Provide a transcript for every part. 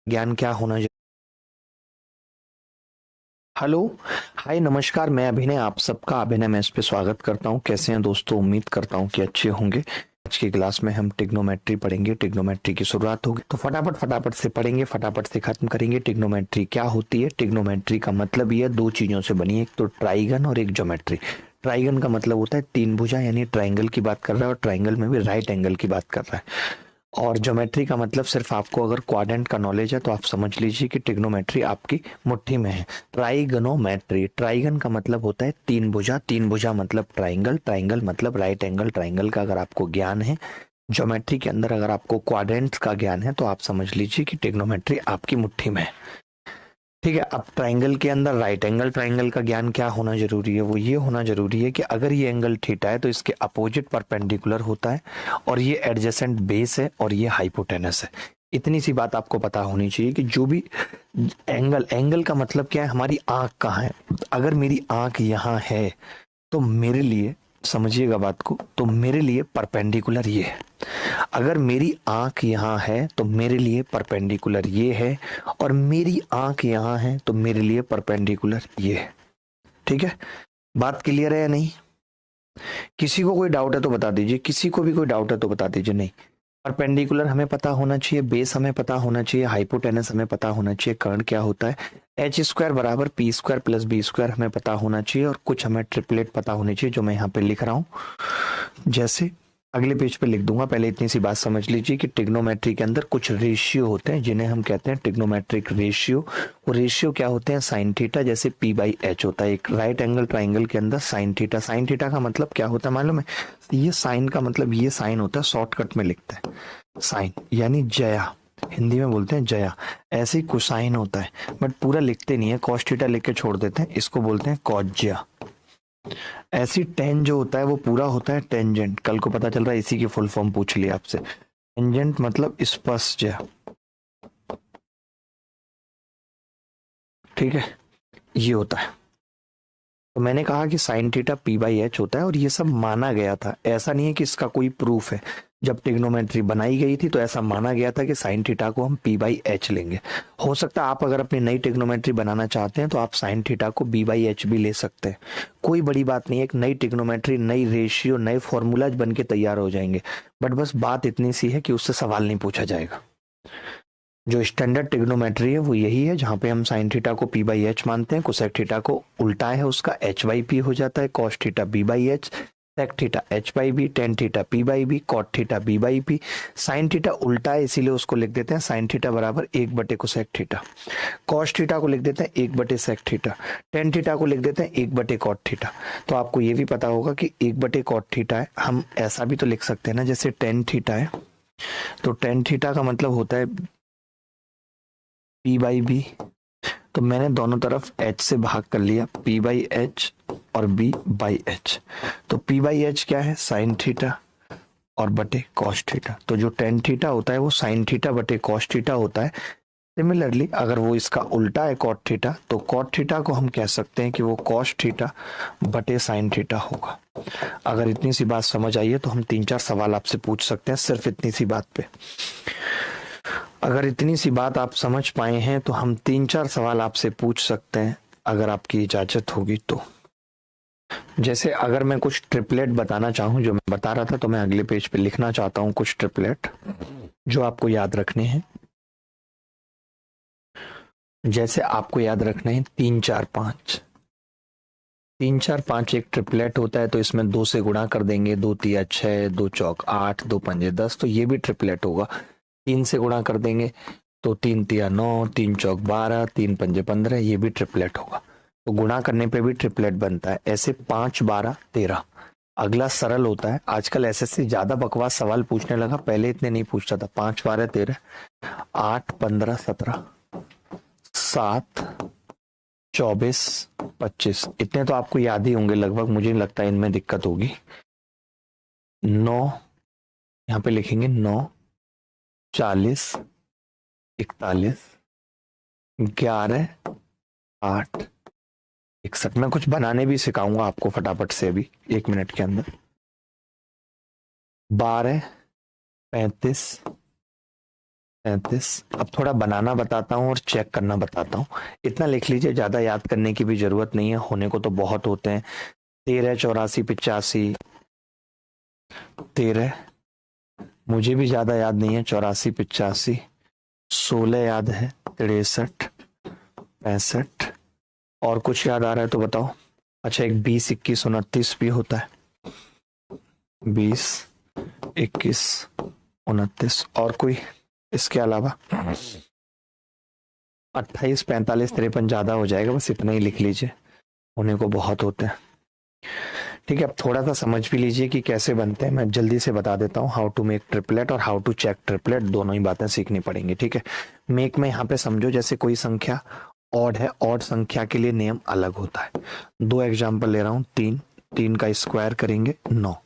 ज्ञान क्या होना चाहिए। हेलो। हाय नमस्कार, मैं अभिनय आप सबका अभिनय मैथ्स पे स्वागत करता हूँ। कैसे हैं दोस्तों? उम्मीद करता हूँ कि अच्छे होंगे। आज की क्लास में हम ट्रिग्नोमेट्री पढ़ेंगे। ट्रिग्नोमेट्री की शुरुआत होगी तो फटाफट फटाफट से पढ़ेंगे, फटाफट से खत्म करेंगे। ट्रिग्नोमेट्री क्या होती है? ट्रिग्नोमेट्री का मतलब ये दो चीजों से बनी है, एक तो ट्राइगन और एक ज्योमेट्री। ट्राइगन का मतलब होता है तीन भुजा, यानी ट्राइंगल की बात कर रहा है, और ट्राइंगल में भी राइट एंगल की बात कर रहा है। और ज्योमेट्री का मतलब सिर्फ आपको अगर क्वाड्रेंट का नॉलेज है तो आप समझ लीजिए कि ट्रिग्नोमेट्री आपकी मुट्ठी में है। ट्राइगनोमेट्री, ट्राइगन का मतलब होता है तीन भुजा, तीन भुजा मतलब ट्राइंगल, ट्राइंगल मतलब राइट एंगल। ट्राइंगल का अगर आपको ज्ञान है, ज्योमेट्री के अंदर अगर आपको क्वाड्रेंट्स का ज्ञान है, तो आप समझ लीजिए कि ट्रिग्नोमेट्री आपकी मुट्ठी में है। ठीक है। अब ट्राइंगल के अंदर राइट एंगल ट्राइंगल का ज्ञान क्या होना जरूरी है? वो ये होना जरूरी है कि अगर ये एंगल थीटा है तो इसके अपोजिट परपेंडिकुलर होता है, और ये एडजेसेंट बेस है, और ये हाइपोटेनस है। इतनी सी बात आपको पता होनी चाहिए कि जो भी एंगल, एंगल का मतलब क्या है? हमारी आंख कहाँ है? अगर मेरी आंख यहाँ है तो मेरे लिए, समझिएगा बात को, तो मेरे लिए परपेंडिकुलर ये है। अगर मेरी आंख यहाँ है तो मेरे लिए परपेंडिकुलर ये है, और मेरी आंख यहाँ है तो मेरे लिए परपेंडिकुलर ये है। ठीक है, बात क्लियर है या नहीं? किसी को कोई डाउट है तो बता दीजिए, किसी को भी कोई डाउट है तो बता दीजिए। नहीं, परपेंडिकुलर हमें पता होना चाहिए, बेस हमें पता होना चाहिए, हाइपोटेनस हमें पता होना चाहिए, कर्ण क्या होता है, एच स्क्वायर बराबर P square plus B square हमें पता होना चाहिए, और कुछ हमें ट्रिपलेट पता होनी चाहिए जो मैं यहाँ पे लिख रहा हूँ। जैसे अगले पेज पे लिख दूंगा, पहले इतनी सी बात समझ लीजिए कि ट्रिग्नोमेट्री के अंदर कुछ रेशियो होते हैं जिन्हें हम कहते हैं ट्रिग्नोमेट्रिक रेशियो। वो रेशियो क्या होते हैं? साइन थीटा, जैसे पी बाई एच होता है एक राइट एंगल ट्राइंगल के अंदर। साइन थीटा, साइन थीटा का मतलब क्या होता है मालूम है? ये साइन का मतलब ये साइन होता है, शॉर्टकट में लिखते हैं साइन, यानी जया, हिंदी में बोलते हैं जया। ऐसे ही कोसाइन होता है, बट पूरा लिखते नहीं है, कॉस थीटा लिख के छोड़ देते हैं, इसको बोलते हैं कॉस ज्या। ऐसी टेन जो होता है वो पूरा होता है टेंजेंट। कल को पता चल रहा है इसी की फुल फॉर्म पूछ लिया आपसे। टेंजेंट मतलब स्पर्श। ठीक है, ये होता है। तो मैंने कहा कि sine theta P by H होता है, और ये सब माना गया था, ऐसा नहीं है कि इसका कोई प्रूफ है। जब ट्रिग्नोमेट्री बनाई गई थी तो ऐसा माना गया था कि साइन थीटा को हम पी बाई एच लेंगे। हो सकता है आप अगर अपनी नई ट्रिग्नोमेट्री बनाना चाहते हैं तो आप साइन थीटा को बी बाई एच भी ले सकते हैं। कोई बड़ी बात नहीं है, एक नई ट्रिग्नोमेट्री, नई रेशियो, नए फॉर्मूलाज बन के तैयार हो जाएंगे। बट बस बात इतनी सी है कि उससे सवाल नहीं पूछा जाएगा। जो स्टैंडर्ड ट्रिग्नोमेट्री है वो यही है, जहां पे हम साइन थीटा को पी बाई एच मानते हैं, कोसेक थीटा को उल्टा है उसका एच बाई पी हो जाता है, cos theta B by H, sec theta H by B, tan theta P by B, cot theta B by P. Sine theta उल्टा है इसीलिए उसको लिख देते हैं साइन थीटा बराबर एक बटे कोसेक थीटा। कॉस थीटा को लिख देते हैं एक बटे सेक थीटा। टेन थीटा को लिख देते हैं एक बटे कॉट थीटा। तो आपको ये भी पता होगा कि एक बटे कॉट थीटा है, हम ऐसा भी तो लिख सकते हैं ना, जैसे टेन थीटा है तो टेन थीटा का मतलब होता है पी बाई बी। तो मैंने दोनों तरफ एच से भाग कर लिया, पी बाई एच और बी बाई एच। तो पी बाई एच क्या है? साइन थीटा और बटे कॉस थीटा। तो जो टेन थीटा होता है वो साइन थीटा बटे कॉस थीटा होता है। सिमिलरली अगर वो इसका उल्टा है कॉट थीटा, तो कॉट थीटा को हम कह सकते हैं कि वो कॉस थीटा बटे साइन थीटा होगा। अगर इतनी सी बात समझ आई है तो हम तीन चार सवाल आपसे पूछ सकते हैं सिर्फ इतनी सी बात पे। अगर इतनी सी बात आप समझ पाए हैं तो हम तीन चार सवाल आपसे पूछ सकते हैं, अगर आपकी इजाजत होगी तो। जैसे अगर मैं कुछ ट्रिपलेट बताना चाहूं, जो मैं बता रहा था, तो मैं अगले पेज पे लिखना चाहता हूं कुछ ट्रिपलेट जो आपको याद रखने हैं। जैसे आपको याद रखने हैं तीन चार पांच। तीन चार पांच एक ट्रिपलेट होता है, तो इसमें दो से गुणा कर देंगे, दो तिया छह, दो चौक आठ, दो पंजे 10, तो ये भी ट्रिपलेट होगा। तीन से गुणा कर देंगे तो तीन तिया 9, तीन चौक 12, तीन पंजे 15, ये भी ट्रिपलेट होगा। तो गुणा करने पे भी ट्रिपलेट बनता है। ऐसे 5 12 13। अगला सरल होता है, आजकल एसएससी ज्यादा बकवास सवाल पूछने लगा, पहले इतने नहीं पूछता था। 5 12 13, 8 15 17, 7 24 25, इतने तो आपको याद ही होंगे लगभग, मुझे नहीं लगता इनमें दिक्कत होगी। 9, यहाँ पे लिखेंगे 9, 40, 41, 11, 8, 61। मैं कुछ बनाने भी सिखाऊंगा आपको फटाफट से अभी 1 मिनट के अंदर। 12, 35, 35। अब थोड़ा बनाना बताता हूँ और चेक करना बताता हूँ। इतना लिख लीजिए, ज्यादा याद करने की भी जरूरत नहीं है, होने को तो बहुत होते हैं। 13, 84, 85, 13, मुझे भी ज्यादा याद नहीं है। 84, 85, 16 याद है। 63, 65, और कुछ याद आ रहा है तो बताओ। अच्छा, एक 20, 21, 29 भी होता है। 20, 21, 29, और कोई इसके अलावा? 28, 45, 53 ज्यादा हो जाएगा, बस इतना ही लिख लीजिए, होने को बहुत होते हैं। ठीक है, अब थोड़ा सा समझ भी लीजिए कि कैसे बनते हैं। मैं जल्दी से बता देता हूँ, हाउ टू मेक ट्रिपलेट और हाउ टू चेक ट्रिपलेट, दोनों ही बातें सीखनी पड़ेंगी। ठीक है, मेक में यहाँ पे समझो, जैसे कोई संख्या ऑड है, ऑड संख्या के लिए नियम अलग होता है। दो एग्जाम्पल ले रहा हूँ। 3, 3 का स्क्वायर करेंगे 9,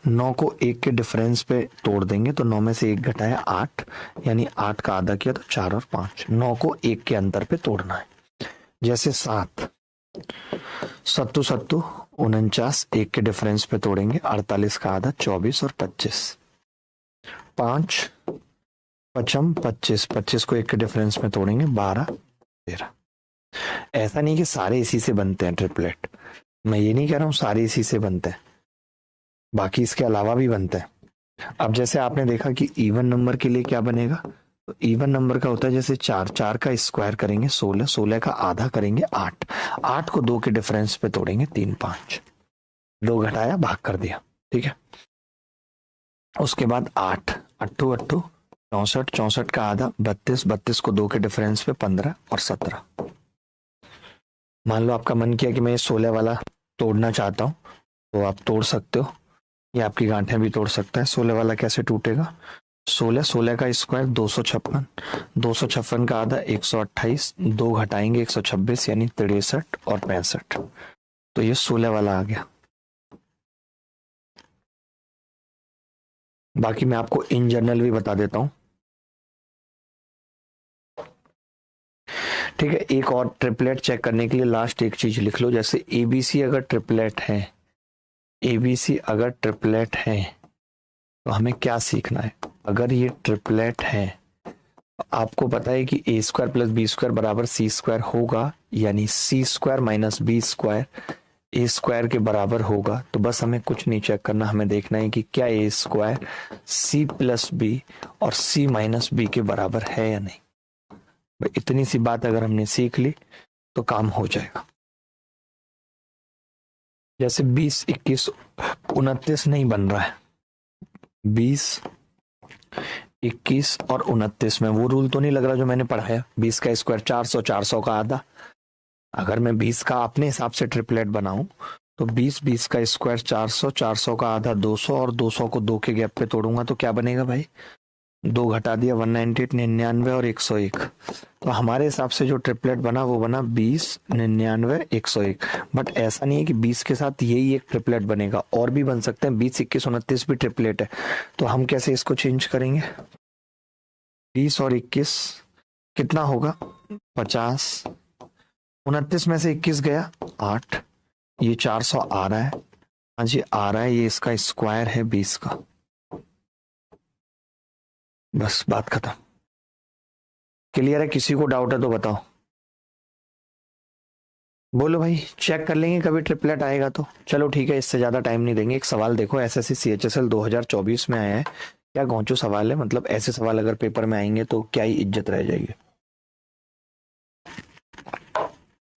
9 को 1 के डिफरेंस पे तोड़ देंगे तो 9 में से 1 घटाया 8, यानी 8 का आधा किया तो 4 और 5। 9 को 1 के अंतर पे तोड़ना है। जैसे 7, सत्तू सत्तू 49, 1 के डिफरेंस पे तोड़ेंगे, 48 का आधा 24 और 25। 5, पचम 25, 25 को 1 के डिफरेंस में तोड़ेंगे, 12, 13। ऐसा नहीं कि सारे इसी से बनते हैं ट्रिपलेट, मैं ये नहीं कह रहा हूं सारे इसी से बनते हैं, बाकी इसके अलावा भी बनते हैं। अब जैसे आपने देखा कि इवन नंबर के लिए क्या बनेगा, तो इवन नंबर का होता है जैसे 4, 4 का स्क्वायर करेंगे 16, 16 का आधा करेंगे 8, 8 को 2 के डिफरेंस पे तोड़ेंगे 3, 5, 2 घटाया भाग कर दिया। ठीक है, उसके बाद 8, 8 8 64, 64 का आधा 32, 32 को 2 के डिफरेंस पे 15 और 17। मान लो आपका मन किया कि मैं ये 16 वाला तोड़ना चाहता हूँ, तो आप तोड़ सकते हो, ये आपकी गांठें भी तोड़ सकता है। 16 वाला कैसे टूटेगा? 16, 16 का स्क्वायर 256, 256 का आधा 128, 2 घटाएंगे 126, यानी 63 और 65। तो ये 16 वाला आ गया। बाकी मैं आपको इन जनरल भी बता देता हूं। ठीक है, एक और ट्रिपलेट चेक करने के लिए लास्ट एक चीज लिख लो, जैसे एबीसी अगर ट्रिपलेट है, एबीसी अगर ट्रिपलेट है तो हमें क्या सीखना है? अगर ये ट्रिपलेट है, आपको पता है कि ए स्क्वायर प्लस बी स्क्वायर बराबर सी स्क्वायर होगा, यानी सी स्क्वायर माइनस बी स्क्वायर ए स्क्वायर के बराबर होगा। तो बस हमें कुछ नहीं चेक करना, हमें देखना है कि क्या ए स्क्वायर सी प्लस बी और सी माइनस बी के बराबर है या नहीं। इतनी सी बात अगर हमने सीख ली तो काम हो जाएगा। जैसे 20, 21, 29 नहीं बन रहा है, 20, 21 और 29 में वो रूल तो नहीं लग रहा जो मैंने पढ़ाया, 20 का स्क्वायर 400, 400 का आधा। अगर मैं 20 का अपने हिसाब से ट्रिपलेट बनाऊं तो 20, 20 का स्क्वायर 400, 400 का आधा 200 और 200 को 2 के गैप पे तोड़ूंगा तो क्या बनेगा भाई? 2 घटा दिया 198, 99 और 101। तो हमारे हिसाब से जो ट्रिपलेट बना वो बना 20, 99, 101। बट ऐसा नहीं है कि 20 के साथ यही एक ट्रिपलेट बनेगा, और भी बन सकते हैं। 20, 21, 29 भी ट्रिपलेट है, तो हम कैसे इसको चेंज करेंगे? 20 और 21 कितना होगा? 50, 29 में से 21 गया 8, ये 400 आ रहा है। हाँ जी आ रहा है, ये इसका स्क्वायर है 20 का। बस बात खत्म। क्लियर है? किसी को डाउट है तो बताओ, बोलो भाई, चेक कर लेंगे कभी ट्रिपलेट आएगा तो। चलो ठीक है, इससे ज्यादा टाइम नहीं देंगे। एक सवाल देखो, एसएससी सीएचएसएल 2024 में आया है, क्या घोंचू सवाल है, मतलब ऐसे सवाल अगर पेपर में आएंगे तो क्या ही इज्जत रह जाएगी।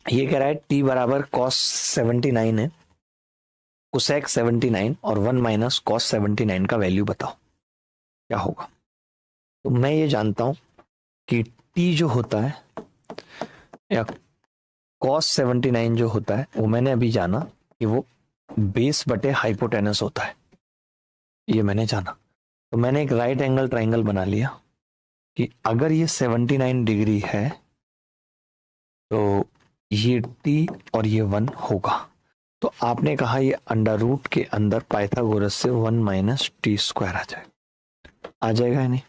ये कह रहा है टी बराबर कॉस 79 है, कोसेक 79 और 1 माइनस कॉस 79 का वैल्यू बताओ क्या होगा। तो मैं ये जानता हूं कि टी जो होता है या कॉस 79 जो होता है, वो मैंने अभी जाना कि वो बेस बटे हाइपोटेनस होता है, ये मैंने जाना। तो मैंने एक राइट एंगल ट्राइंगल बना लिया कि अगर ये 79 डिग्री है तो ये टी और ये 1 होगा। तो आपने कहा ये अंडर रूट के अंदर पाइथागोरस से 1 माइनस टी स्क्वायर आ जाएगा। आ जाएगा या नहीं?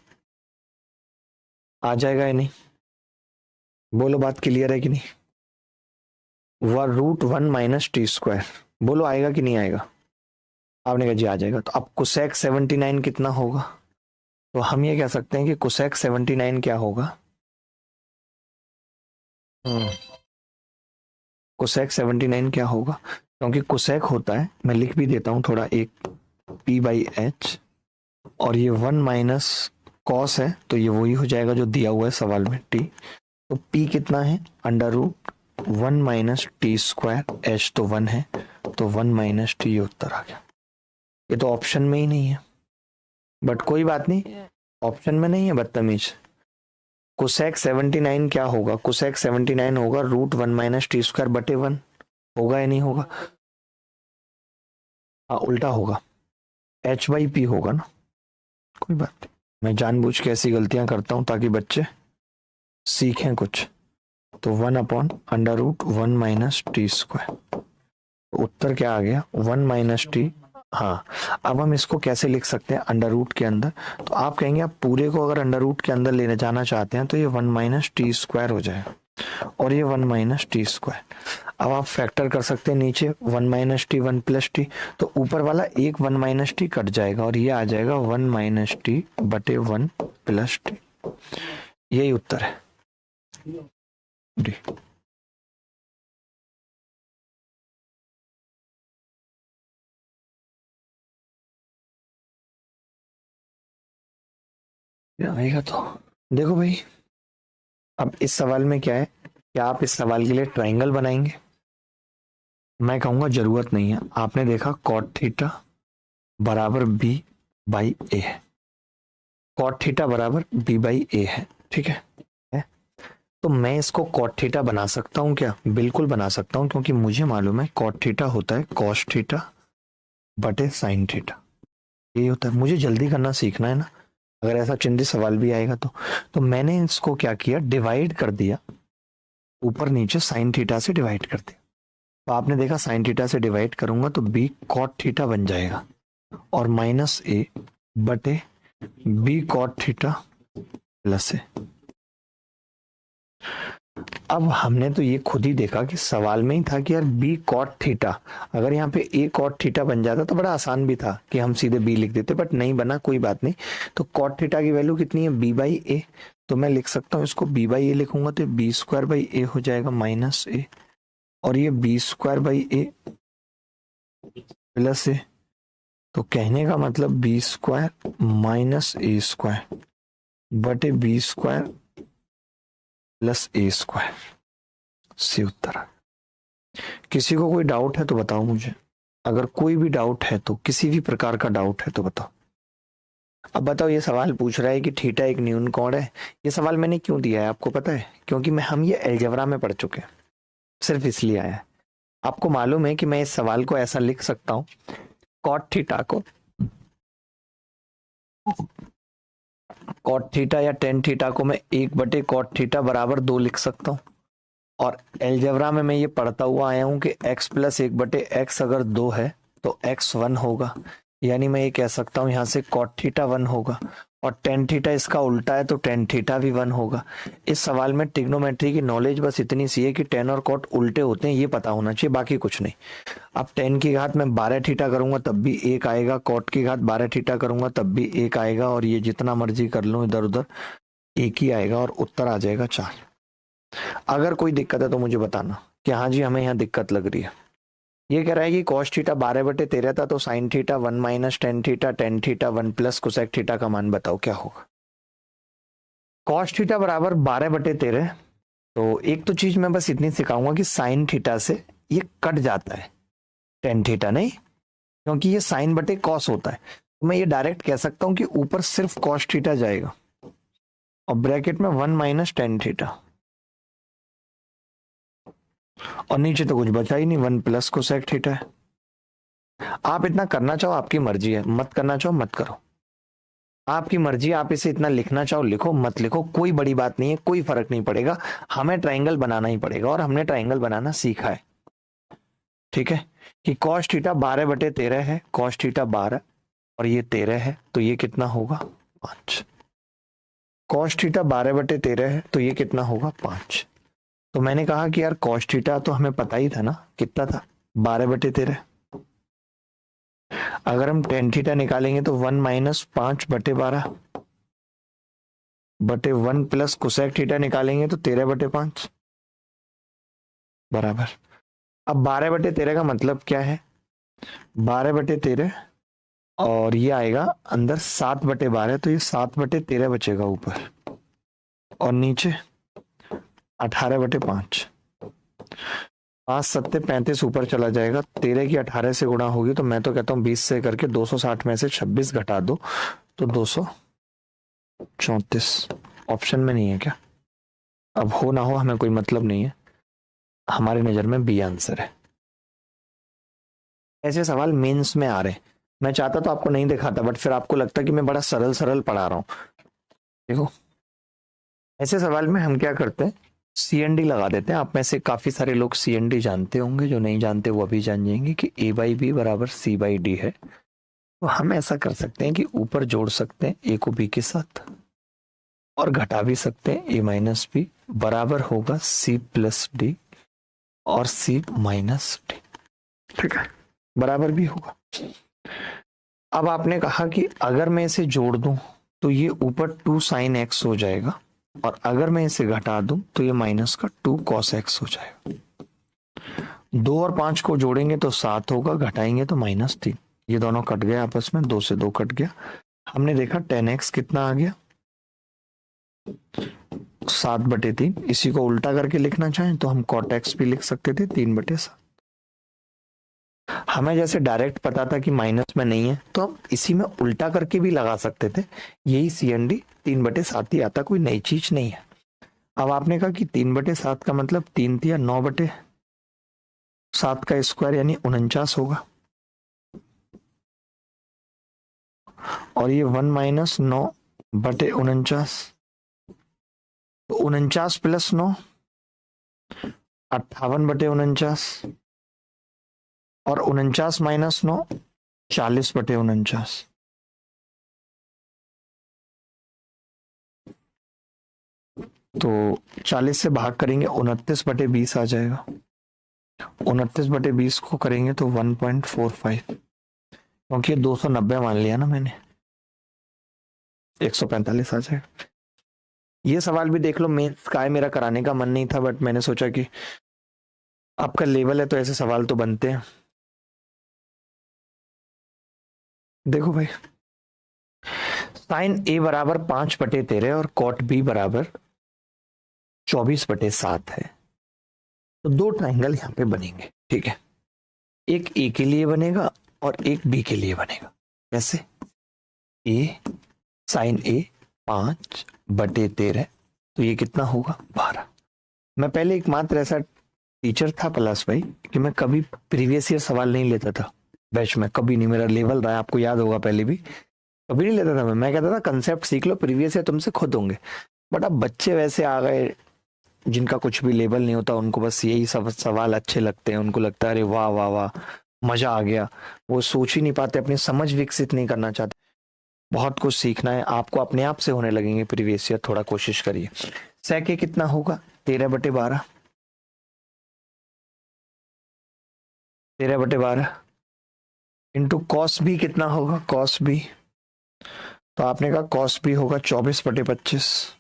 आ जाएगा या नहीं? बोलो, बात क्लियर है कि नहीं? रूट 1 माइनस टी स्क्वायर, बोलो आएगा कि नहीं आएगा? आपने कहा जी आ जाएगा। तो अब कोसेक 79 कितना होगा? तो हम ये कह सकते हैं कि कोसेक 79 क्या होगा, कोसेक 79 क्या होगा, क्योंकि कोसेक होता है, मैं लिख भी देता हूं थोड़ा, एक p/h, और ये 1 - कॉस है, तो ये वही हो जाएगा जो दिया हुआ है सवाल में, t। तो p कितना है, √1 - t², h तो 1 है, तो 1 - t, ये उत्तर आ गया। ये तो ऑप्शन में ही नहीं है, बट कोई बात नहीं, ऑप्शन में नहीं है बदतमीज। कोसेक 79 क्या होगा, कोसेक 79 होगा √1 - t²/1, होगा या नहीं होगा? हाँ, उल्टा होगा, h/p होगा ना। कोई बात नहीं, मैं जानबूझ के ऐसी गलतियां करता हूं ताकि बच्चे सीखें कुछ। तो 1/√1 - t², उत्तर क्या आ गया, 1 - t। हाँ, अब हम इसको कैसे लिख सकते हैं अंडर रूट के अंदर, तो आप कहेंगे आप पूरे को अगर अंडर रूट के अंदर लेने जाना चाहते हैं तो ये 1 - t² हो जाएगा, और ये 1 - t²। अब आप फैक्टर कर सकते हैं नीचे, 1 - t 1 + t, तो ऊपर वाला एक 1 - t कट जाएगा और ये आ जाएगा 1 - t/1 + t। यही उत्तर है डी। आएगा तो देखो भाई, अब इस सवाल में क्या है, क्या आप इस सवाल के लिए ट्रायंगल बनाएंगे? मैं कहूंगा जरूरत नहीं है। आपने देखा कॉट थीटा बराबर b/a है, कॉट थीटा बराबर b/a है, ठीक है? तो मैं इसको कॉट थीटा बना सकता हूं क्या? बिल्कुल बना सकता हूं, क्योंकि मुझे मालूम है कॉट थीटा होता है कॉस थीटा बटे साइन थीटा, ये होता है। मुझे जल्दी करना सीखना है ना, अगर ऐसा चिंतित सवाल भी आएगा तो मैंने इसको क्या किया, डिवाइड कर दिया, ऊपर नीचे साइन थीटा से डिवाइड कर दिया। तो आपने देखा साइन थीटा से डिवाइड करूंगा तो b कॉट थीटा बन जाएगा, और -a बटे b कॉट थीटा + a। अब हमने तो ये खुद ही देखा कि सवाल में ही था कि यार b कॉट थीटा, अगर यहाँ पे a कॉट थीटा बन जाता तो बड़ा आसान भी था कि हम सीधे b लिख देते, बट नहीं बना, कोई बात नहीं। तो कॉट थीटा की वैल्यू कितनी है, b/a, तो मैं लिख सकता हूँ इसको b/a लिखूंगा तो b² a हो जाएगा -a, और ये b² a + a, तो कहने का मतलब b² - a² बटे b² + a², सी उत्तर है। किसी को कोई डाउट है तो बताओ मुझे, अगर कोई भी डाउट है तो, किसी भी प्रकार का डाउट है तो बताओ। अब बताओ, ये सवाल पूछ रहा है कि थीटा एक न्यून कोण है। ये सवाल मैंने क्यों दिया है आपको पता है? क्योंकि हम ये अलजेब्रा में पढ़ चुके हैं, सिर्फ इसलिए आया है। आपको मालूम है कि मैं इस सवाल को ऐसा लिख सकता हूं, कॉट थीटा या टेन थीटा को मैं 1/cot थीटा बराबर 2 लिख सकता हूँ, और एलजेब्रा में मैं ये पढ़ता हुआ आया हूं कि x + 1/x अगर 2 है तो x 1 होगा, यानी मैं ये कह सकता हूं यहाँ से cot थीटा 1 होगा, और टेन थीटा इसका उल्टा है तो टेन थीटा भी 1 होगा। इस सवाल में ट्रिग्नोमेट्री की नॉलेज बस इतनी सी है कि टेन और कॉट उल्टे होते हैं, ये पता होना चाहिए, बाकी कुछ नहीं। अब टेन की घात मैं 12 थीटा करूंगा तब भी 1 आएगा, कॉट की घात 12 थीटा करूंगा तब भी 1 आएगा, और ये जितना मर्जी कर लूं इधर उधर 1 ही आएगा, और उत्तर आ जाएगा 4। अगर कोई दिक्कत है तो मुझे बताना कि हाँ जी हमें यहाँ दिक्कत लग रही है। ये कह रहा है कि कॉस थीटा 12/13 था, तो sine theta 1 - tan theta, tan theta 1 + cosec theta का मान बताओ क्या होगा। कॉस थीटा बराबर 12/13, तो एक तो चीज मैं बस इतनी सिखाऊंगा कि साइन थीटा से ये कट जाता है, टेन थीटा नहीं, क्योंकि ये साइन बटे कॉस होता है। तो मैं ये डायरेक्ट कह सकता हूं कि ऊपर सिर्फ कॉस थीटा जाएगा, और ब्रैकेट में 1 - टेन थीटा, और नीचे तो कुछ बचा ही नहीं, 1 + कोसेक थीटा है। आप इतना करना चाहो आपकी मर्जी है, मत करना चाहो मत करो, आपकी मर्जी। आप इसे इतना लिखना चाहो लिखो, मत लिखो, कोई बड़ी बात नहीं है, कोई फर्क नहीं पड़ेगा। हमें ट्रायंगल बनाना ही पड़ेगा, और हमने ट्रायंगल बनाना सीखा है, ठीक है? कि कॉस थीटा 12/13 है, कॉस थीटा 12 और ये 13 है, तो ये कितना होगा 5। कॉस थीटा 12/13 है तो ये कितना होगा 5। तो मैंने कहा कि यार कॉस थीटा तो हमें पता ही था ना, कितना था 12/13। अगर हम टेन थीटा निकालेंगे तो 1 - 5/12, बटे 1 प्लस कोसेक थीटा निकालेंगे तो 13/5 बराबर। अब 12/13 का मतलब क्या है? 12/13 और ये आएगा अंदर 7/12, तो ये 7/13 बचेगा ऊपर, और नीचे 18/5। 5 सत्ते 35 ऊपर चला जाएगा, 13 की 18 से गुणा होगी, तो मैं तो कहता हूँ 20 से करके 260 में से 26 घटा दो तो 234। ऑप्शन में नहीं है क्या? अब हो ना हो हमें कोई मतलब नहीं है, हमारी नजर में बी आंसर है। ऐसे सवाल मेंस में आ रहे हैं, मैं चाहता तो आपको नहीं दिखाता, बट फिर आपको लगता कि मैं बड़ा सरल सरल पढ़ा रहा हूँ। देखो ऐसे सवाल में हम क्या करते हैं, CND लगा देते हैं। आप में से काफी सारे लोग CND जानते होंगे, जो नहीं जानते वो अभी जान जाएंगे कि A/B बराबर C/D है। तो हम ऐसा कर सकते हैं कि ऊपर जोड़ सकते हैं A को B के साथ, और घटा भी सकते हैं A-B बराबर होगा C+D और C-D। ठीक है, बराबर भी होगा। अब आपने कहा कि अगर मैं इसे जोड़ दूं तो ये ऊपर 2 sin x हो जाएगा, और अगर मैं इसे घटा दूं तो ये माइनस का 2 cos x हो जाएगा। 2 और 5 को जोड़ेंगे तो 7 होगा, घटाएंगे तो -3। ये दोनों कट गए आपस में, 2 से 2 कट गया। हमने देखा 10x कितना आ गया, 7/3। इसी को उल्टा करके लिखना चाहें तो हम cot x भी लिख सकते थे, 3/7। हमें जैसे डायरेक्ट पता था कि माइनस में नहीं है, तो हम इसी में उल्टा करके भी लगा सकते थे। यही CND 3/7 ही आता, कोई नई चीज नहीं है। अब आपने कहा कि 3/7 का मतलब 3 या 9/7 का स्क्वायर यानी 49 होगा, और ये 1 माइनस 9/49, तो 49 प्लस 9 58/49, और 49 माइनस 9 40/49। तो 40 से भाग करेंगे 29/20 आ जाएगा। 29/20 को करेंगे तो 1.45, क्योंकि 290 मान लिया ना मैंने, 145 आ जाएगा। ये सवाल भी देख लो, मेंस का है, मेरा कराने का मन नहीं था, बट मैंने सोचा कि आपका लेवल है तो ऐसे सवाल तो बनते हैं। देखो भाई, साइन A बराबर 5/13 और कॉट B बराबर 24/7 है, तो दो ट्राइंगल यहाँ पे बनेंगे। ठीक है, एक A के लिए बनेगा और एक B के लिए बनेगा। कैसे? A साइन A 5/13, तो ये कितना होगा 12। मैं पहले एक मात्र ऐसा टीचर था प्लस भाई कि मैं कभी प्रीवियस ईयर सवाल नहीं लेता था बैच में, कभी नहीं। मेरा लेवल रहा है, आपको याद होगा, पहले भी कभी नहीं लेता था मैं कहता था कंसेप्ट सीख लो, प्रीवियस ईयर तुमसे खुद होंगे। बट अब बच्चे वैसे आ गए जिनका कुछ भी लेवल नहीं होता, उनको बस यही सब सवाल अच्छे लगते हैं, उनको लगता है अरे वाह वाह वाह मजा आ गया। वो सोच ही नहीं पाते, अपनी समझ विकसित नहीं करना चाहते। बहुत कुछ सीखना है आपको, अपने आप से होने लगेंगे प्रीवियस ईयर, थोड़ा कोशिश करिए। सेके कितना होगा 13/12, 13/12 इंटू कॉस बी कितना होगा, कॉस बी, तो आपने कहा कॉस बी होगा 24/25।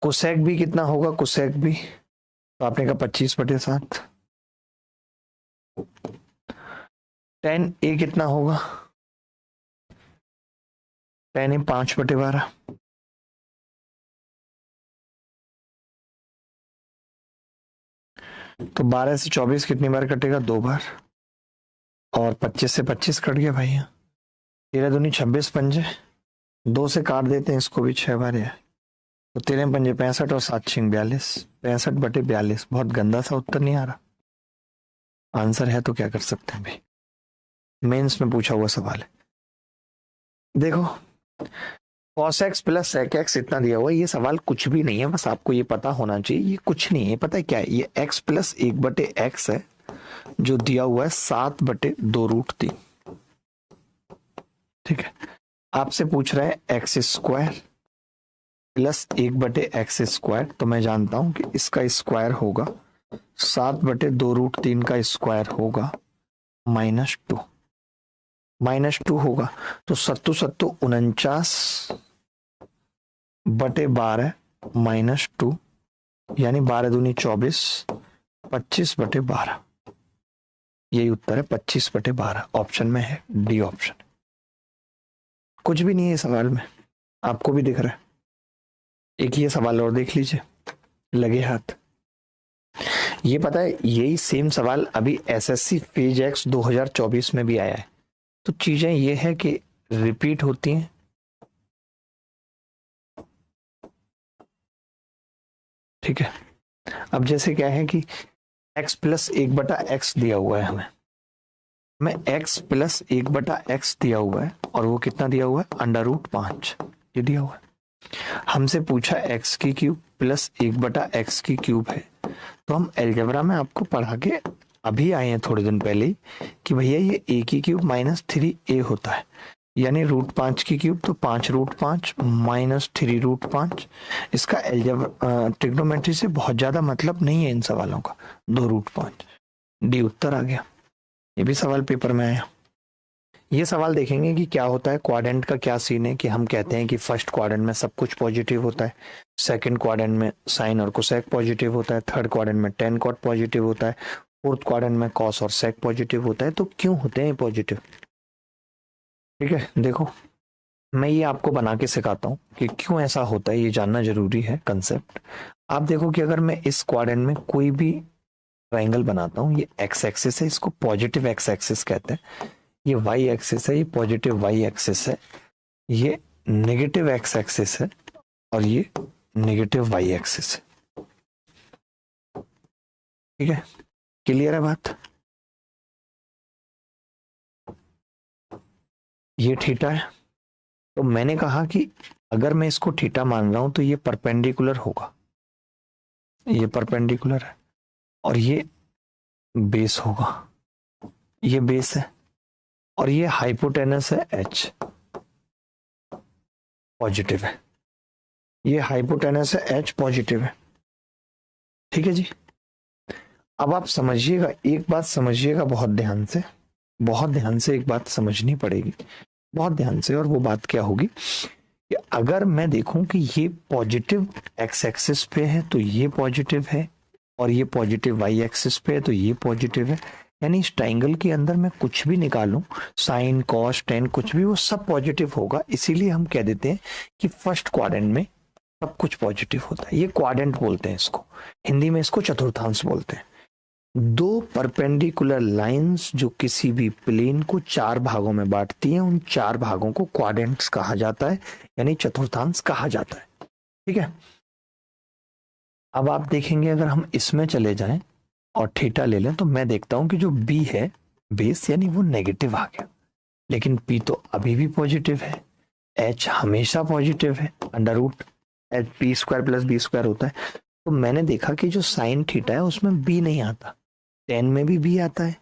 कोसेक भी कितना होगा, कोसेक भी, तो आपने कहा 25/7। टेन ए कितना होगा, टेन ए 5/12। तो 12 से 24 कितनी बार कटेगा, 2 बार, और 25 से 25 कट गया भाई। 13 दूनी 26 पंजे, 2 से काट देते हैं इसको भी, 6 बार है, तो 13 पंजे 65 और 7 छिंग 42, 65/42। बहुत गंदा सा उत्तर नहीं आ रहा, आंसर है तो क्या कर सकते हैं भाई, मेंस में पूछा हुआ सवाल है। देखो cos x plus sec x इतना दिया हुआ है, ये सवाल कुछ भी नहीं है, बस आपको ये पता होना चाहिए ये कुछ नहीं है। पता है क्या है, ये x प्लस 1/x है जो दिया हुआ है 7/2√3। ठीक है, आपसे पूछ रहा है x² प्लस 1/x², तो मैं जानता हूं कि इसका स्क्वायर होगा 7/2√3 का स्क्वायर होगा -2। -2 होगा, तो सत्तू सत्तू 49/12 -2, यानी 12 दूनी 24, 25/12। यही उत्तर है 25/12। ऑप्शन में है डी ऑप्शन। कुछ भी नहीं है सवाल में, आपको भी दिख रहा है। एक ये सवाल और देख लीजिए, लगे हाथ। ये पता है यही सेम सवाल अभी एसएससी फेज एक्स 2024 में भी आया है। तो चीजें ये है कि रिपीट होती हैं। ठीक है, अब जैसे क्या है कि x प्लस 1/x दिया हुआ है हमें x प्लस 1/x दिया हुआ है, और वो कितना दिया हुआ है, √5 ये दिया हुआ है। हमसे पूछा x की क्यूब प्लस 1/x की क्यूब है। तो हम अलजेब्रा में आपको पढ़ा के अभी आए हैं थोड़े दिन पहले ही कि भैया ये a की क्यूब -3a होता है, यानी √5 की क्यूब तो 5√5 -3√5। इसका अलजेब्रा ट्रिग्नोमेट्री से बहुत ज्यादा मतलब नहीं है इन सवालों का। 2√5 डी उत्तर आ गया। ये भी सवाल पेपर में आया। ये सवाल देखेंगे कि क्या होता है, क्वाड्रेंट का क्या सीन है कि हम कहते हैं कि फर्स्ट क्वाड्रेंट में सब कुछ पॉजिटिव होता है, सेकंड क्वाड्रेंट में साइन और कोसेक पॉजिटिव होता है, थर्ड क्वाड्रेंट में टेन कॉट पॉजिटिव होता है, फोर्थ क्वाड्रेंट में कॉस और सेक पॉजिटिव होता है। तो क्यों होते हैं पॉजिटिव? ठीक है, देखो मैं ये आपको बना के सिखाता हूँ कि क्यों ऐसा होता है, ये जानना जरूरी है कंसेप्ट। आप देखो कि अगर मैं इस क्वाड्रेंट में कोई भी ट्रायंगल बनाता हूँ, ये एक्स एक्सिस है, इसको पॉजिटिव एक्स एक्सिस कहते हैं। ये वाई एक्सिस है, ये पॉजिटिव वाई एक्सिस है, ये नेगेटिव एक्स एक्सिस है, और ये नेगेटिव वाई एक्सिस है। ठीक है, क्लियर है बात? ये थीटा है, तो मैंने कहा कि अगर मैं इसको थीटा मान रहा हूं तो ये परपेंडिकुलर होगा, ये परपेंडिकुलर है, और ये बेस होगा, ये बेस है, और ये हाइपोटेनस है एच, पॉजिटिव है। ये हाइपोटेनस है एच, पॉजिटिव है। ठीक है जी, अब आप समझिएगा, एक बात समझिएगा बहुत ध्यान से, बहुत ध्यान से एक बात समझनी पड़ेगी, बहुत ध्यान से। और वो बात क्या होगी कि अगर मैं देखूं कि ये पॉजिटिव एक्स एक्सिस पे है तो ये पॉजिटिव है, और ये पॉजिटिव वाई एक्सिस पे है तो ये पॉजिटिव है, यानी इस ट्रायंगल के अंदर मैं कुछ भी निकालूं, साइन कॉस टेन कुछ भी, वो सब पॉजिटिव होगा। इसीलिए हम कह देते हैं कि फर्स्ट क्वाड्रेंट में सब कुछ पॉजिटिव होता है। ये क्वाड्रेंट बोलते हैं इसको, हिंदी में इसको चतुर्थांश बोलते हैं। दो परपेंडिकुलर लाइंस जो किसी भी प्लेन को चार भागों में बांटती हैं, उन चार भागों को क्वाड्रेंट्स कहा जाता है, यानी चतुर्थांश कहा जाता है। ठीक है, अब आप देखेंगे अगर हम इसमें चले जाएं और थीटा ले लें, तो मैं देखता हूं कि जो बी है बेस, यानी वो नेगेटिव आ गया, लेकिन पी तो अभी भी पॉजिटिव है, एच हमेशा पॉजिटिव है, √एच p² + b² होता है। तो मैंने देखा कि जो साइन थीटा है उसमें बी नहीं आता, टेन में भी बी आता है,